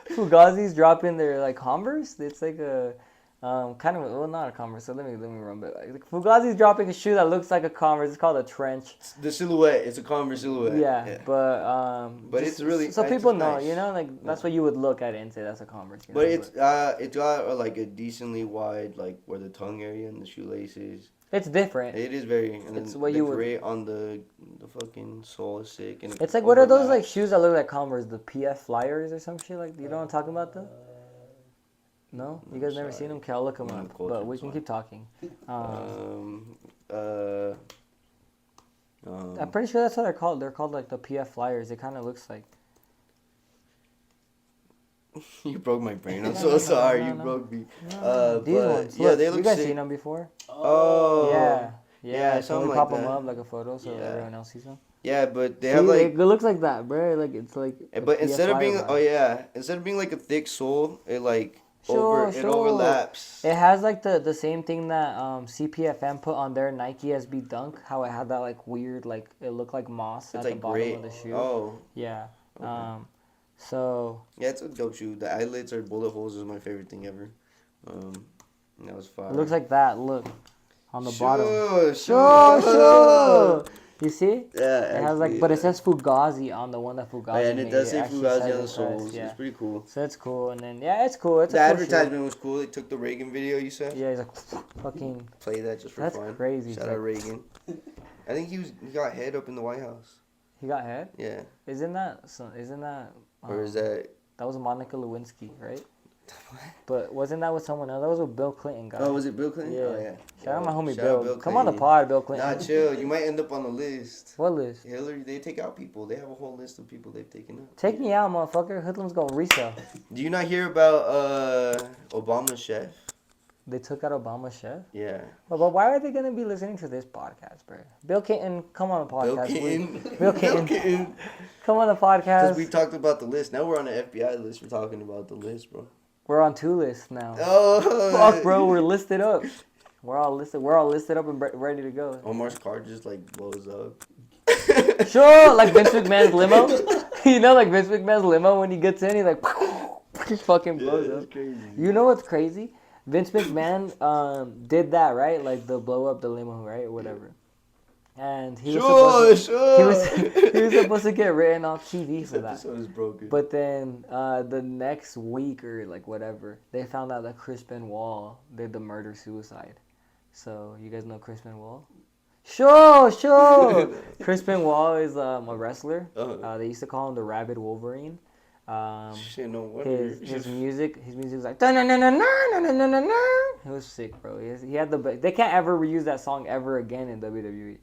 Fugazi's dropping their like Converse. It's like a kind of not a Converse. So let me run back. Like, Fugazi's dropping a shoe that looks like a Converse. It's called a trench. The silhouette, it's a Converse silhouette. Yeah. But it's really so it's people just know, nice. you know, like that's what you would look at it and say that's a Converse. You But know? it's got like a decently wide like where the tongue area and the shoelaces. It's different. It is very. And It's then what the you would- gray on the fucking sole is sick. And It's like, what are those like overlaps. shoes that look like Converse? The PF Flyers or some shit like? You know what I'm talking about though? No, you guys never sorry. seen them? Okay, I'll look them I'm up. cultured, But we can sorry. keep talking. I'm I'm pretty sure that's what they're called. They're called like the PF Flyers. It kind of looks like. You broke my brain. I'm No, so no, sorry. no, You no. broke me. These But ones. yeah, Look, they you look guys sick. seen them before? Oh. Yeah. Yeah, Can something we like pop them that. up like a photo so Yeah. everyone else sees them? Yeah, but they See, have like. it looks like that, bro. Like it's like. a But PF instead of Flyer being, vibe. instead of being like a thick sole, it like Sure. it overlaps. It has like the same thing that CPFM put on their Nike SB Dunk. How it had that like weird like it looked like moss at It's the like bottom gray. of the shoe. Oh, Yeah. Okay. So yeah, it's a dope shoe. The eyelets or bullet holes is my favorite thing ever. That was fire. it looks like that. Look on the bottom. Sure. Sure. You see? Yeah, It has like, but it says Fugazi on the one that Fugazi Oh, yeah, and it made. does say actually Fugazi says on the it soles. first, yeah. It's pretty cool. So it's cool, and then yeah, it's cool. It's The a cool shoe. advertisement was cool. They took the Reagan video. You said. Yeah, he's like fucking. Play that just for That's fun. crazy. Shout It's out like- Reagan. I think he got head up in the White House. He got head. Yeah. Isn't that? Or is that? That was Monica Lewinsky, right? But wasn't that with someone else? That was with Bill Clinton, guy. Oh, was it Bill Clinton? Yeah. Oh, yeah. Shout out my homie Shout out Bill. Come on the Clinton. pod, Bill Clinton. Nah, chill. You might end up on the list. What list? Hillary, they take out people. They have a whole list of people they've taken out. Take me out, motherfucker. Hoodlum's gonna resell. Do you not hear about Obama's chef? They took out Obama's chef. Yeah. But why are they gonna be listening to this podcast, bro? Bill Clinton, come on the Bill podcast. Clinton. Bill Clinton. Come on the podcast. Because we talked about the list. Now we're on the FBI list. We're talking about the list, bro. We're on 2 lists now. Oh. Fuck, bro. We're listed up. We're all listed up and ready to go. Omar's car just like blows up. Sure, like Vince McMahon's limo. You know, like Vince McMahon's limo when he gets in, he like just fucking blows up. crazy. You know what's crazy? Vince McMahon did that, right? Like the blow up the limo, right? Or whatever. And he was he was supposed to get written off TV This for that. episode is broken. But then the next week or like whatever, they found out that Chris Benoit did the murder suicide. So you guys know Chris Benoit? Sure. Chris Benoit is a wrestler. They used to call him the Rabid Wolverine. Shit, no wonder. His music was like it was sick, bro. He had they can't ever reuse that song ever again in WWE.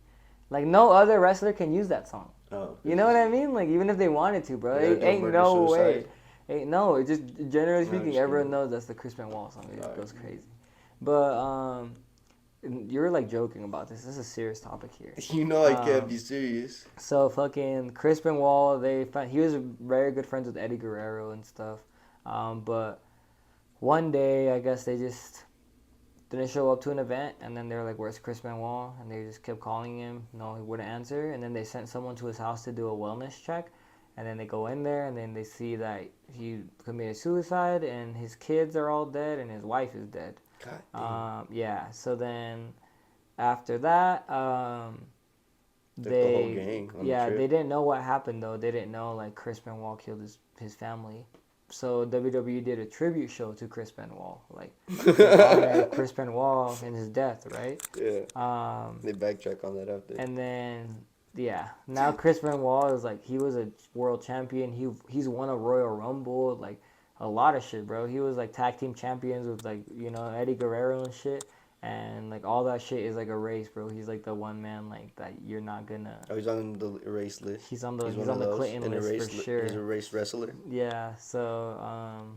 Like no other wrestler can use that song. Oh, You know what I mean? Like even if they wanted to, bro, Yeah, ain't murder no way. suicide. Ain't no. It just generally No, speaking, just everyone kidding. knows that's the Chris Benoit song. It Alright. goes crazy. But you're like joking about this. This is a serious topic here. You know I can't be serious. So fucking Chris Benoit, he was very good friends with Eddie Guerrero and stuff. But one day, I guess they just didn't show up to an event, and then they were like, "Where's Chris Benoit?" And they just kept calling him. No, he wouldn't answer. And then they sent someone to his house to do a wellness check. And then they go in there, and then they see that he committed suicide, and his kids are all dead, and his wife is dead. God damn. Yeah. So then, after that, Took the they whole gang on the yeah trip. they didn't know what happened though. They didn't know like Chris Benoit killed his family. So WWE did a tribute show to Chris Benoit, like in honor of Chris Benoit and his death, right? Yeah. They backtrack on that after. And then yeah, now Chris Benoit is like he was a world champion. He's won a Royal Rumble, like a lot of shit, bro. He was like tag team champions with like Eddie Guerrero and shit. and like all that shit is like erased, bro. He's like the one man like that you're not gonna. Oh, he's on the erased list. He's on the one of the those, Clinton an list for sure. He's a erased wrestler. Yeah, so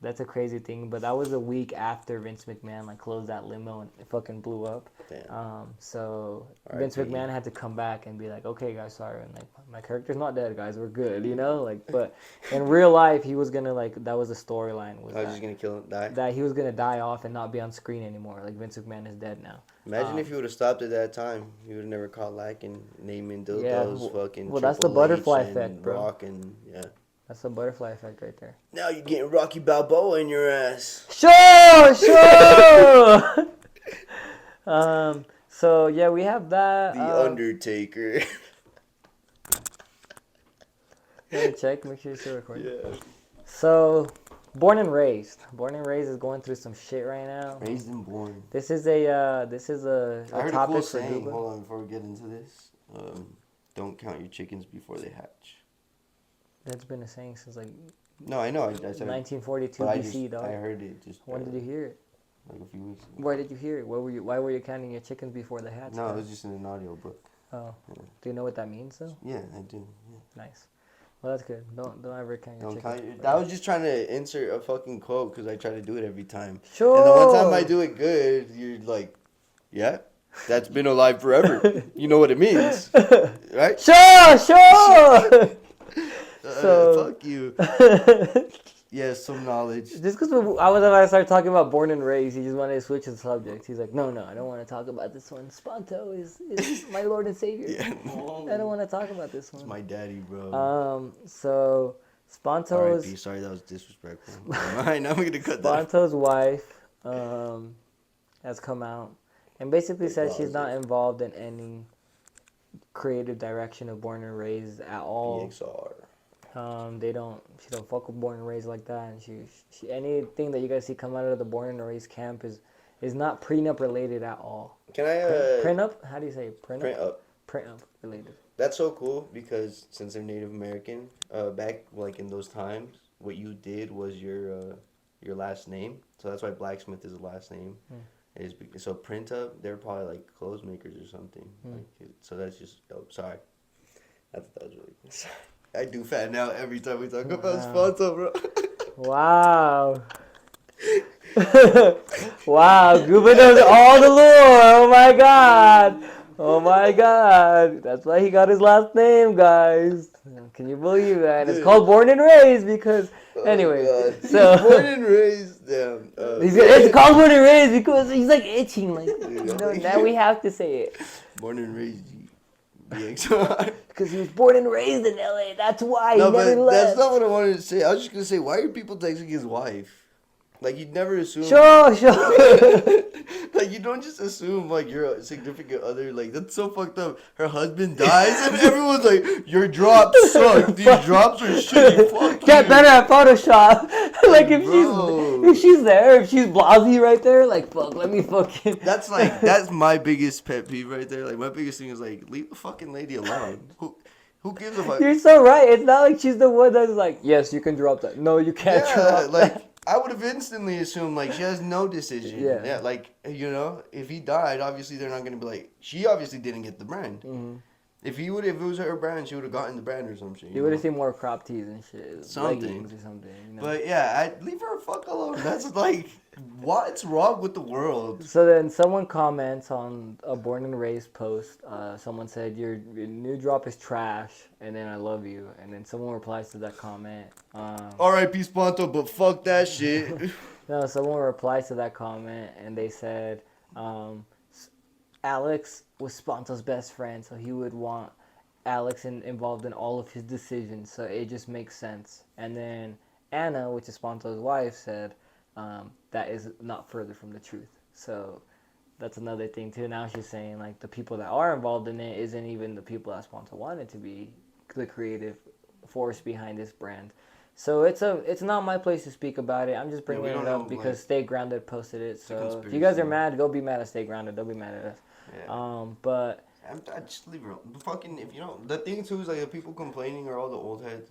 that's a crazy thing. But that was a week after Vince McMahon like closed that limo and it fucking blew up. Damn. So R.I.P. Vince McMahon had to come back and be like, okay, guys, sorry, and like my character's not dead, guys, we're good, you know, like. But in real life, he was gonna like that was the storyline was I was just gonna kill him, die. that he was gonna die off and not be on screen anymore. Like Vince McMahon is dead now. Imagine if he would have stopped at that time. He would have never caught lack and naming dildos, Yeah, fucking. well, that's the Triple H butterfly and effect, bro. Rock and yeah. That's the butterfly effect right there. Now you're getting Rocky Balboa in your ass. Sure. So yeah, we have that. The Undertaker. Check, make sure you're still recording. Yeah. So, Born and Raised. Born and Raised is going through some shit right now. Raised and born. This is a I heard a topic cool for saying. Google. Hold on, before we get into this. Don't count your chickens before they hatch. That's been a saying since like No, I know. I said 1942 but BC, dog. I heard it just. When did you hear it? Like a few weeks ago. Why did you hear it? Why were you counting your chickens before they hatched? No, it was just in an audio book. Oh, Yeah. do you know what that means though? Yeah, I do. Yeah. Nice. Well, that's good. Don't ever count your Don't chickens. count your, I was just trying to insert a fucking quote because I try to do it every time. Sure. And the one time I do it good, you're like, yeah, that's been alive forever. You know what it means, right? Sure. So- fuck you. Yeah, some knowledge. Just because I was about to start talking about Born and Raised, he just wanted to switch the subject. He's like, no, I don't want to talk about this one. Sponto is my Lord and Savior. Yeah, I don't want to talk about this it's one. my daddy, bro. So Sponto's R.I.P. Sorry, that was disrespectful. Alright, now I'm gonna cut that. Sponto's wife has come out and basically said she's not involved in any creative direction of Born and Raised at all. PXR. She don't fuck with Born and Raised like that, and she anything that you guys see come out of the Born and Raised camp is not prenup related at all. Can I Prenup? How do you say it? print up? Prenup related. That's so cool because since they're Native American, back like in those times, what you did was your last name. So that's why blacksmith is the last name. So print up, they're probably like clothes makers or something. Like, so that's just sorry. I thought that was really cool. I do fan out every time we talk about Sponto, bro. Wow. Wow, Gooba knows all the lore. Oh my god. Oh my god. That's why he got his last name, guys. Can you believe that? It's called Born and Raised because anyway. God. So He's born and raised. Damn. it's called Born and Raised because he's like itching like now we have to say it. Born and raised. BXR. Because he was born and raised in LA. That's why No, he never but left. that's not what I wanted to say. I was just gonna say, why are people texting his wife? Like you'd never assume. Sure. Like you don't just assume like your significant other. Like that's so fucked up. Her husband dies and everyone's like, your drops suck. These drops are shitty. Fuck Get you. better at Photoshop. Like Bro. if she's there, if she's Blasey right there, like fuck, let me fucking. That's my biggest pet peeve right there. Like my biggest thing is like, leave the fucking lady alone. Who gives a fuck? You're so right. It's not like she's the one that's like, yes, you can drop that. No, you can't Yeah, drop like that. I would have instantly assumed like she has no decision. Yeah. Like if he died, obviously they're not gonna be like she obviously didn't get the brand. Mm-hmm. If it was her brand, she would have gotten the brand or some shit. You would have seen more crop tees and shit, Something. leggings or something. You know? But yeah, leave her fuck alone. That's like, what's wrong with the world? So then someone comments on a Born and Raised post. Someone said, your new drop is trash, and then I love you. And then someone replies to that comment. R.I.P. Sponto, but fuck that shit. No, someone replies to that comment, and they said, Alex was Sponto's best friend, so he would want Alex involved in all of his decisions, so it just makes sense. And then Anna, which is Sponto's wife, said that is not further from the truth. So that's another thing too. Now she's saying like the people that are involved in it isn't even the people that Sponto wanted to be the creative force behind this brand. So it's not my place to speak about it. I'm just bringing it up because Stay Grounded posted it. So if you guys are mad, go be mad at Stay Grounded. Don't be mad at us. Yeah. But I just leave her. Fucking, if you know, the thing too is like the people complaining are all the old heads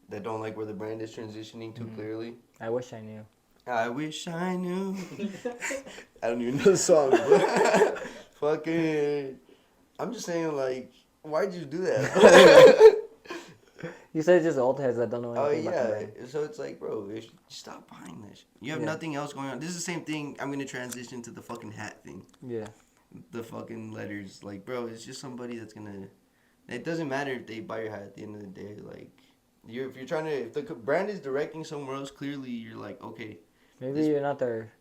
that don't like where the brand is transitioning too clearly. I wish I knew. I wish I knew. I don't even know the song, but fucking. I'm just saying, like, why'd you do that? You said it's just old heads that don't know Oh anything about the yeah, brand. so it's like, bro, stop buying this. You have Yeah. nothing else going on. This is the same thing. I'm gonna transition to the fucking hat thing. Yeah. The fucking letters, like, bro, it's just somebody that's gonna. It doesn't matter if they buy your hat at the end of the day. Like, if the brand is directing somewhere else, clearly you're like, okay, Maybe This- you're not their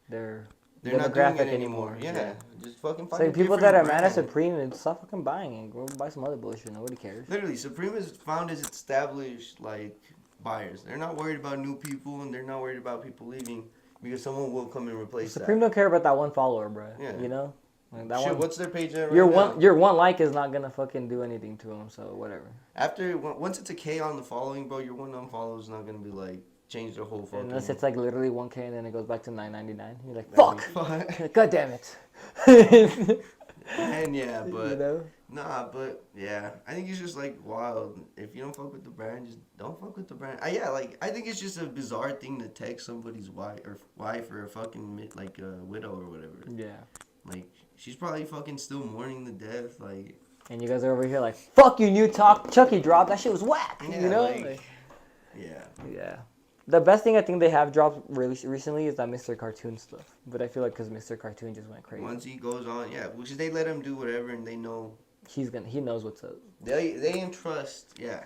they're not doing demographic it anymore. Yeah, just fucking It's find like a people different that are mad at brand. Supreme and stop fucking buying it. Go buy some other bullshit. Nobody cares. Literally, Supreme is found as established like buyers. They're not worried about new people, and they're not worried about people leaving because someone will come and replace Supreme that. don't care about that one follower, bro. Yeah. You know, like that Shit, one. what's their page at right Your now? one like is not gonna fucking do anything to them. So whatever. Once it's a K on the following, bro, your one unfollow is not gonna be like change their whole fucking. Unless it's like literally 1K and then it goes back to 9.99. You're like, That'd fuck. be fine. God damn it. And yeah, but you know? nah, but yeah, I think it's just like wild. If you don't fuck with the brand, just don't fuck with the brand. Like I think it's just a bizarre thing to text somebody's wife or a fucking like a widow or whatever. Yeah. Like she's probably fucking still mourning the death. Like And you guys are over here like, fuck you, new talk. Chucky dropped. That shit was whack. yeah, you know? like, yeah. Yeah. The best thing I think they have dropped really recently is that Mr. Cartoon stuff. But I feel like because Mr. Cartoon just went crazy. Once he goes on, yeah, which they let him do whatever and they know He knows what's up. they entrust, yeah.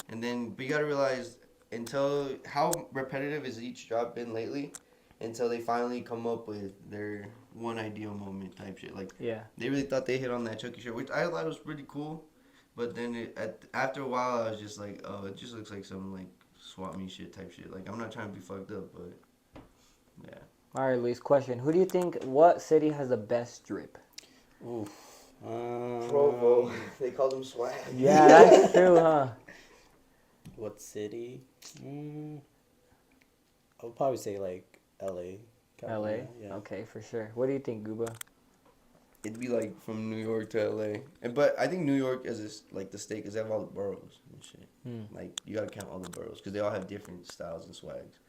And then but you gotta realize until how repetitive has each drop been lately, until they finally come up with their one ideal moment type shit. Like Yeah. they really thought they hit on that Chucky shirt, which I thought was pretty cool. But then after a while, I was just like, oh, it just looks like some like swap me shit type shit. Like I'm not trying to be fucked up, but yeah. All right, Luis, question. Who do you think, what city has the best drip? Oof. Provo, they call them swag. Yeah, that's true, huh? What city? I would probably say like L.A. California, LA? Yeah. Okay, for sure. What do you think, Gooba? It'd be like from New York to LA, but I think New York is like the state because they have all the boroughs and shit. Like you gotta count all the boroughs because they all have different styles and swags.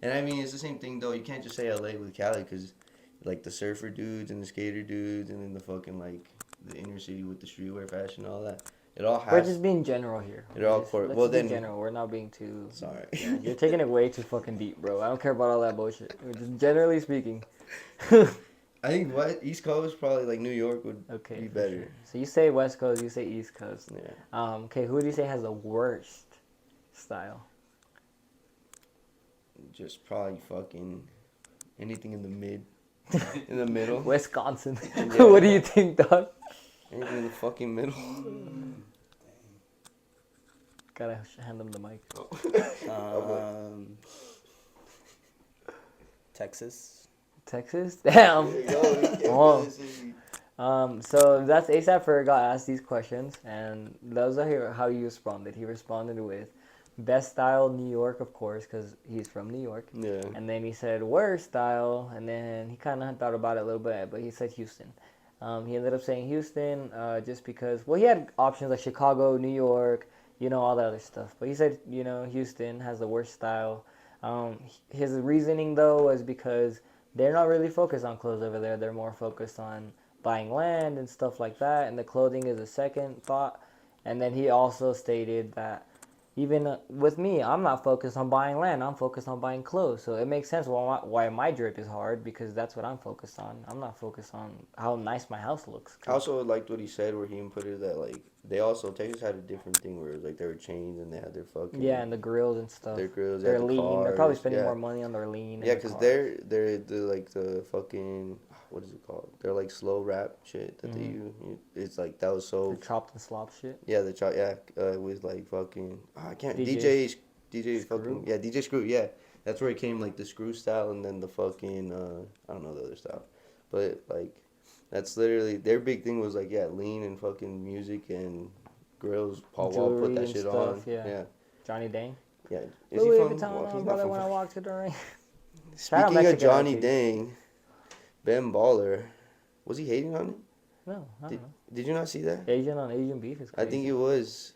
And I mean it's the same thing though. You can't just say LA with Cali because like the surfer dudes and the skater dudes and then the fucking like the inner city with the streetwear fashion and all that. It all has. We're just being general here. It all Let's well be then. general. We're not being too. Sorry. Yeah, you're taking it way too fucking deep, bro. I don't care about all that bullshit. We're just generally speaking. I think East Coast probably like New York would Okay. be for better. sure. So you say West Coast, you say East Coast. Yeah. Okay, who do you say has the worst style? Just probably fucking anything in the in the middle. Wisconsin. Yeah. What do you think, dog? Anything in the fucking middle. Gotta hand them the mic. Texas. Texas? Damn. There you go. You can't Oh. really say- So that's ASAP Ferg got asked these questions, and those are how he responded. He responded with best style New York, of course, because he's from New York. Yeah. And then he said worst style, and then he kind of thought about it a little bit, but he said Houston. He ended up saying Houston just because, well, he had options like Chicago, New York, you know, all that other stuff. But he said, you know, Houston has the worst style. His reasoning, though, was because they're not really focused on clothes over there. They're more focused on buying land and stuff like that, and the clothing is a second thought. And then he also stated that even with me, I'm not focused on buying land. I'm focused on buying clothes. So it makes sense why my drip is hard, because that's what I'm focused on. I'm not focused on how nice my house looks. I also liked what he said where he put it that like they also Texas had a different thing where it was like they were chains and they had their fucking Yeah, and the grills and stuff. their grills, they They're had the lean. They're probably cars, spending yeah. more money on their lean. Yeah, and because cars. they're the like the fucking what is it called? They're like slow rap shit that they use. It's like that was The so chopped and slop shit. yeah the chop with like fucking I can't DJ DJ Screw? fucking yeah DJ Screw yeah that's where it came like the screw style and then the fucking I don't know the other style, but like that's literally their big thing was like yeah lean and fucking music and grills. Paul Wall put Jewelry that and shit stuff, on yeah. Johnny Dang. yeah. Is Louis he from? Vuitton, Well, he's brother, not when I from. walk to the ring. Shout out Speaking of Mexican Johnny artists. Dang, Ben Baller, was he hating on it? No, I don't know. Did you not see that? Asian on Asian beef is crazy. I think it was.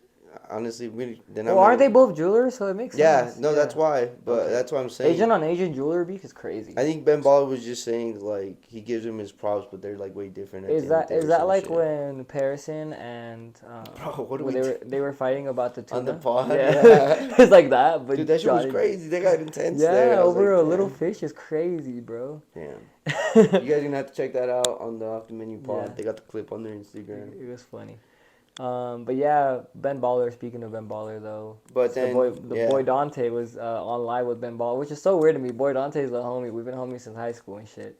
honestly, then Well, aren't they both jewelers? So it makes Yeah, sense. no, that's why. But Okay. that's what I'm saying. Asian on Asian jewelry beef is crazy. I think Ben Baller was just saying like he gives him his props, but they're like way different at the end of the day Is or that some like shit. when Parison and Bro, what do when we they were fighting about the on the tuna? pod? Yeah, Yeah. it's like that. But Dude, that shit was Johnny, crazy. They got intense there. yeah, I was over like, a little damn. fish is crazy, bro. Damn. You guys gonna have to check that out on the Off the Menu pod. Yeah. They got the clip on their Instagram. It was funny. But yeah, Ben Baller. Speaking of Ben Baller, though, But then, the boy Dante was on live with Ben Baller, which is so weird to me. Boy Dante's a homie. We've been homies since high school and shit.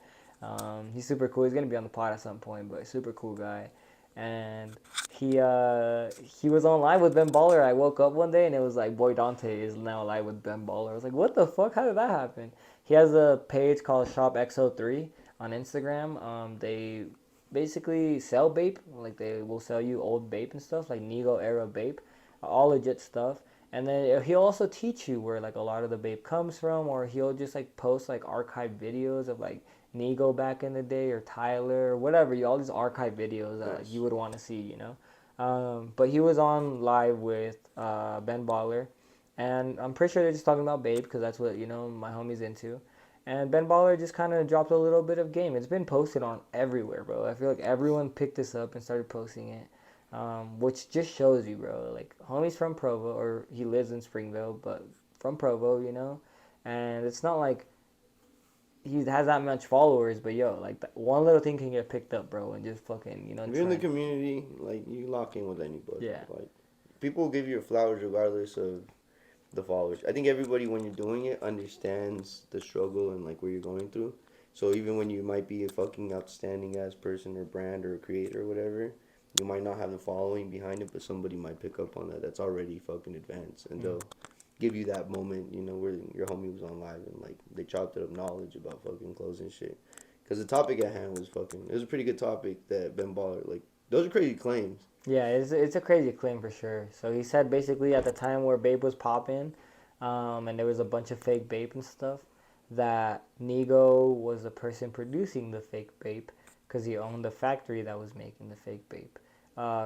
He's super cool. He's gonna be on the pod at some point, but super cool guy. And he was on live with Ben Baller. I woke up one day and it was like Boy Dante is now live with Ben Baller. I was like, what the fuck? How did that happen? He has a page called Shop XO3 on Instagram. They basically sell vape. Like they will sell you old vape and stuff, like Nego era vape, all legit stuff. And then he'll also teach you where like a lot of the vape comes from, or he'll just like post like archive videos of like Nego back in the day or Tyler or whatever. All these archive videos that like, you would want to see, you know. But he was on live with Ben Baller, and I'm pretty sure they're just talking about vape because that's what you know my homie's into. And Ben Baller just kind of dropped a little bit of game. It's been posted on everywhere, bro. I feel like everyone picked this up and started posting it, which just shows you, bro. Like, homie's from Provo, or he lives in Springville, but from Provo, you know? And it's not like he has that much followers, but yo, like, that one little thing can get picked up, bro, and just fucking, you know, if you're in the trend. community, like you lock in with anybody. Yeah. Like people will give you your flowers regardless of the followers. I think everybody when you're doing it understands the struggle and like where you're going through. So even when you might be a fucking outstanding ass person or brand or creator or whatever, you might not have the following behind it, but somebody might pick up on that. That's already fucking advanced, and they'll give you that moment, you know, where your homie was on live and like they chopped up knowledge about fucking clothes and shit. Cause the topic at hand was fucking. It was a pretty good topic that Ben Baller like. Those are crazy claims. Yeah, it's a crazy claim for sure. So he said basically at the time where Bape was popping, and there was a bunch of fake Bape and stuff, that Nego was the person producing the fake Bape because he owned the factory that was making the fake Bape.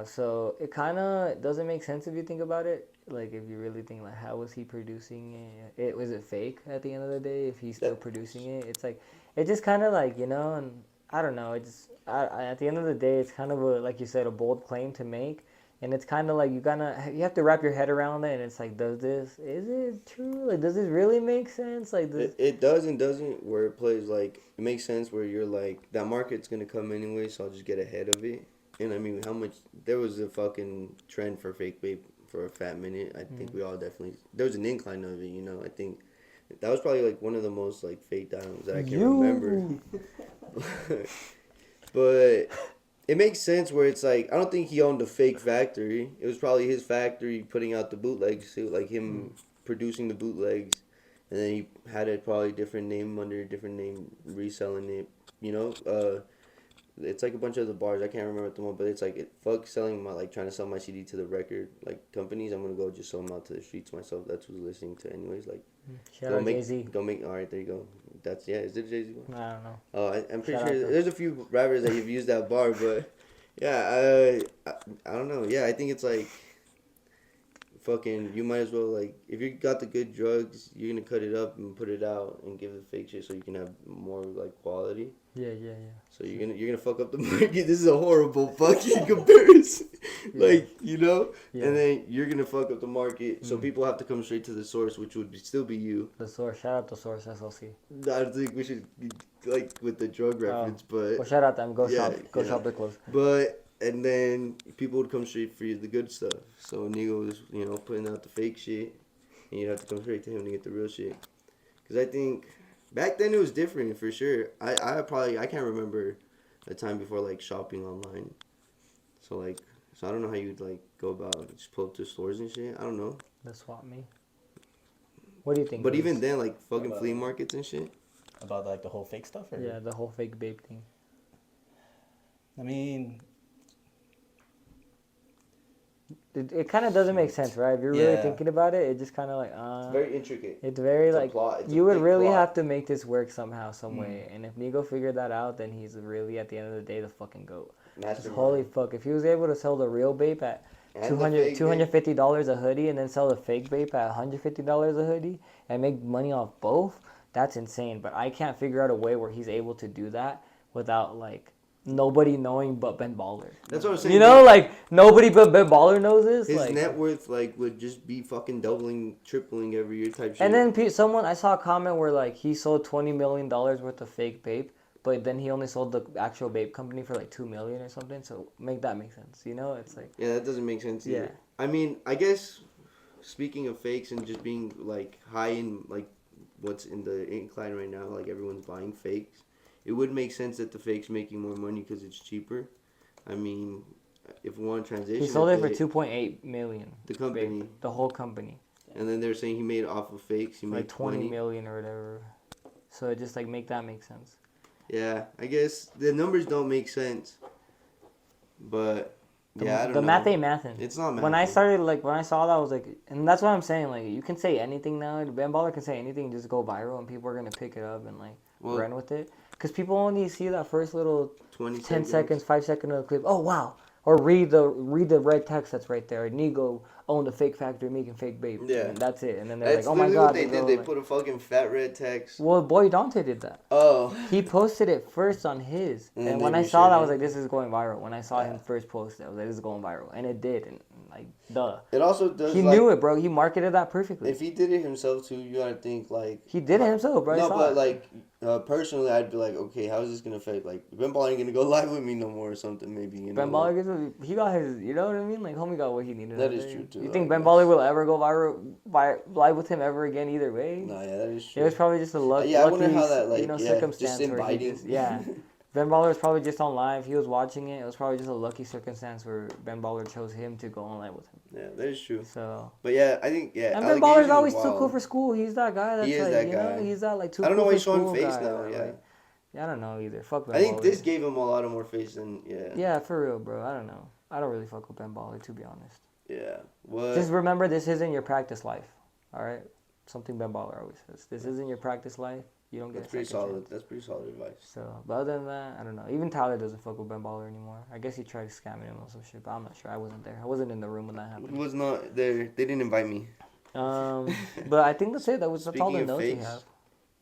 So it kind of doesn't make sense if you think about it. Like if you really think like how was he producing it? Was it fake at the end of the day? If he's still producing it, it's like it just kind of like you know, and I don't know. It's at the end of the day, it's kind of a like you said a bold claim to make, and it's kind of like you have to wrap your head around it, and it's like is it true? Like does this really make sense? Like this. It does and doesn't where it plays like it makes sense where you're like that market's gonna come anyway, so I'll just get ahead of it. And I mean, how much there was a fucking trend for fake vape for a fat minute. I think we all definitely there was an incline of it. You know, I think that was probably like one of the most like faked items that I can remember. But it makes sense where it's like I don't think he owned a fake factory. It was probably his factory putting out the bootlegs, so like him producing the bootlegs, and then he had a probably different name under a different name reselling it. You know, it's like a bunch of the bars. I can't remember at the moment, but it's like fuck selling my like trying to sell my CD to the record like companies. I'm gonna go just sell them out to the streets myself. That's who's listening to anyways. Like Shout out Jay-Z. Go make. All right, there you go. That's Is it Jay-Z one? I don't know. Oh, I'm pretty Shout out sure to there's a few rappers that you've used that bar, but yeah, I don't know. Yeah, I think it's like fucking. You might as well like if you got the good drugs, you're gonna cut it up and put it out and give the fake shit so you can have more like quality. Yeah. So you're gonna fuck up the market. This is a horrible fucking comparison. Like, you know? Yeah. And then you're gonna fuck up the market. So people have to come straight to the source, which would still be you. The source. Shout out the source SLC. I don't think we should be like with the drug reference, but Well, shout out them. Go Yeah, shop. Go yeah. shop their clothes. but and then people would come straight for the good stuff. So Nego was, you know, putting out the fake shit, and you'd have to come straight to him to get the real shit. Cause I think back then it was different for sure. I can't remember a time before like shopping online. So I don't know how you'd like go about just pull up to stores and shit. I don't know. The swap me. What do you think? But Luis? even then, like fucking flea markets and shit. About like the whole fake stuff, or Yeah, the whole fake babe thing. I mean, It kind of doesn't make sense, right? If you're really Yeah. thinking about it, it just kind of like It's very intricate. It's very It's a like plot. It's a you would big really plot. have to make this work somehow, some way. And if Nego figured that out, then he's really at the end of the day the fucking goat. Just Mastermind. holy fuck! If he was able to sell the real Bape at And the fake vape. $250 a hoodie and then sell the fake vape at $150 a hoodie and make money off both, that's insane. But I can't figure out a way where he's able to do that without like nobody knowing but Ben Baller. That's what I'm saying. You know, like nobody but Ben Baller knows this. His like, net worth like would just be fucking doubling, tripling every year type shit. and then I saw a comment where like he sold $20 million worth of fake vape, but then he only sold the actual vape company for like $2 million or something. So make sense. You know, it's like Yeah, that doesn't make sense either. Yeah. I mean, I guess speaking of fakes and just being like high in like what's in the incline right now, like everyone's buying fakes. It would make sense that the fake's making more money because it's cheaper. I mean, if we want to transition, he sold it for 2.8 million. The company, vape, the whole company. And then they're saying he made off of fakes. He made like 20 million or whatever. So it just like make sense. Yeah, I guess the numbers don't make sense, but yeah, I don't know. The math ain't mathin'. It's not mathin'. When I started, like, when I saw that, I was like, and that's what I'm saying, like, you can say anything now. Ben Baller can say anything and just go viral, and people are going to pick it up and, like, run with it. Because people only see that first little 10 seconds, 5 second of the clip. Oh, wow. Or read the red text that's right there. Nigo owned a fake factory making fake vape. Yeah. And that's it. And then they're That's like, oh, my literally God. what they did. They put a fucking fat red text. Well, Boy Dante did that. Oh. He posted it first on his. And when I saw that, I was like, this is going viral. When I saw him first post it, I was like, this is going viral. And it did. And, like, duh. It also does. He knew it, bro. He marketed that perfectly. If he did it himself, too, you gotta think, like... He did it himself, bro. No, but, like, personally, I'd be like, okay, how is this gonna affect, like, Ben Baller ain't gonna go live with me no more or something, maybe, you know? Ben Baller he got his, you know what I mean? Like, homie got what he needed. That is true, too. You think Ben Baller will ever go live with him ever again either way? No, yeah, that is true. It was probably just a lucky, I wonder how that, like, circumstance. just inviting. Ben Baller was probably just on live. He was watching it. It was probably just a lucky circumstance where Ben Baller chose him to go on live with him. Yeah, that is true. So. But yeah, I think And Ben Baller's always too cool for school. He's that guy that's like, that you guy. know, he's that like too I don't cool know why for he's showing school face guy, now. like, Yeah. I don't know either. Fuck Ben I think Baller. this gave him a lot of more face than Yeah, for real, bro. I don't know. I don't really fuck with Ben Baller, to be honest. Yeah. What? Just remember, this isn't your practice life. All right. Something Ben Baller always says. This isn't your practice life. You don't get. That's pretty solid. Chance. That's pretty solid advice. So, but other than that, I don't know. Even Tyler doesn't fuck with Ben Baller anymore. I guess he tried scamming him or some shit, but I'm not sure. I wasn't there. I wasn't in the room when that happened. He was not there. They didn't invite me. But I think that's it. That's all the notes we have.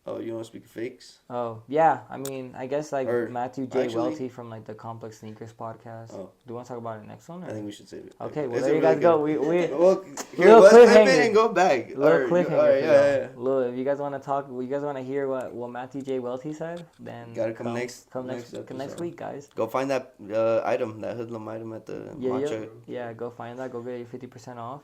Oh, you want to speak of fakes? Oh, yeah. I mean, I guess like Matthew J. Actually, Welty from like the Complex Sneakers podcast. Oh. Do you want to talk about it next one? Or? I think we should save it. Okay, well, there you guys go. We well, here, let's clip it and go back. Little cliffhanger. Yeah. Look, if you guys want to talk, you guys want to hear what Matthew J. Welty said, then gotta come next week, guys. Go find that item, that hoodlum item at the matcha. Yeah, go find that. Go get your 50% off.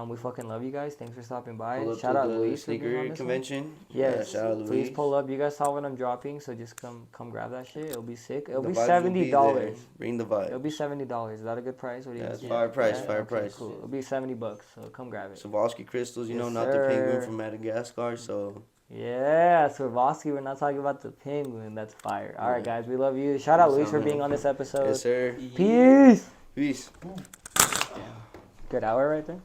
We fucking love you guys. Thanks for stopping by. Pull shout out the Luis sneaker convention. Yes, shout out Luis. Please pull up. You guys saw what I'm dropping, so just come grab that shit. It'll be sick. It'll be $70. Bring the vibe. It'll be $70. Is that a good price? What do you it's fire price. Fire price. Cool. It'll be $70. So come grab it. Swarovski crystals, you know, not sir. the penguin from Madagascar. So. Yeah, Swarovski. We're not talking about the penguin. That's fire. All right, guys. We love you. Shout out Luis for being on this episode. Yes, sir. Peace. Peace. Good hour right there.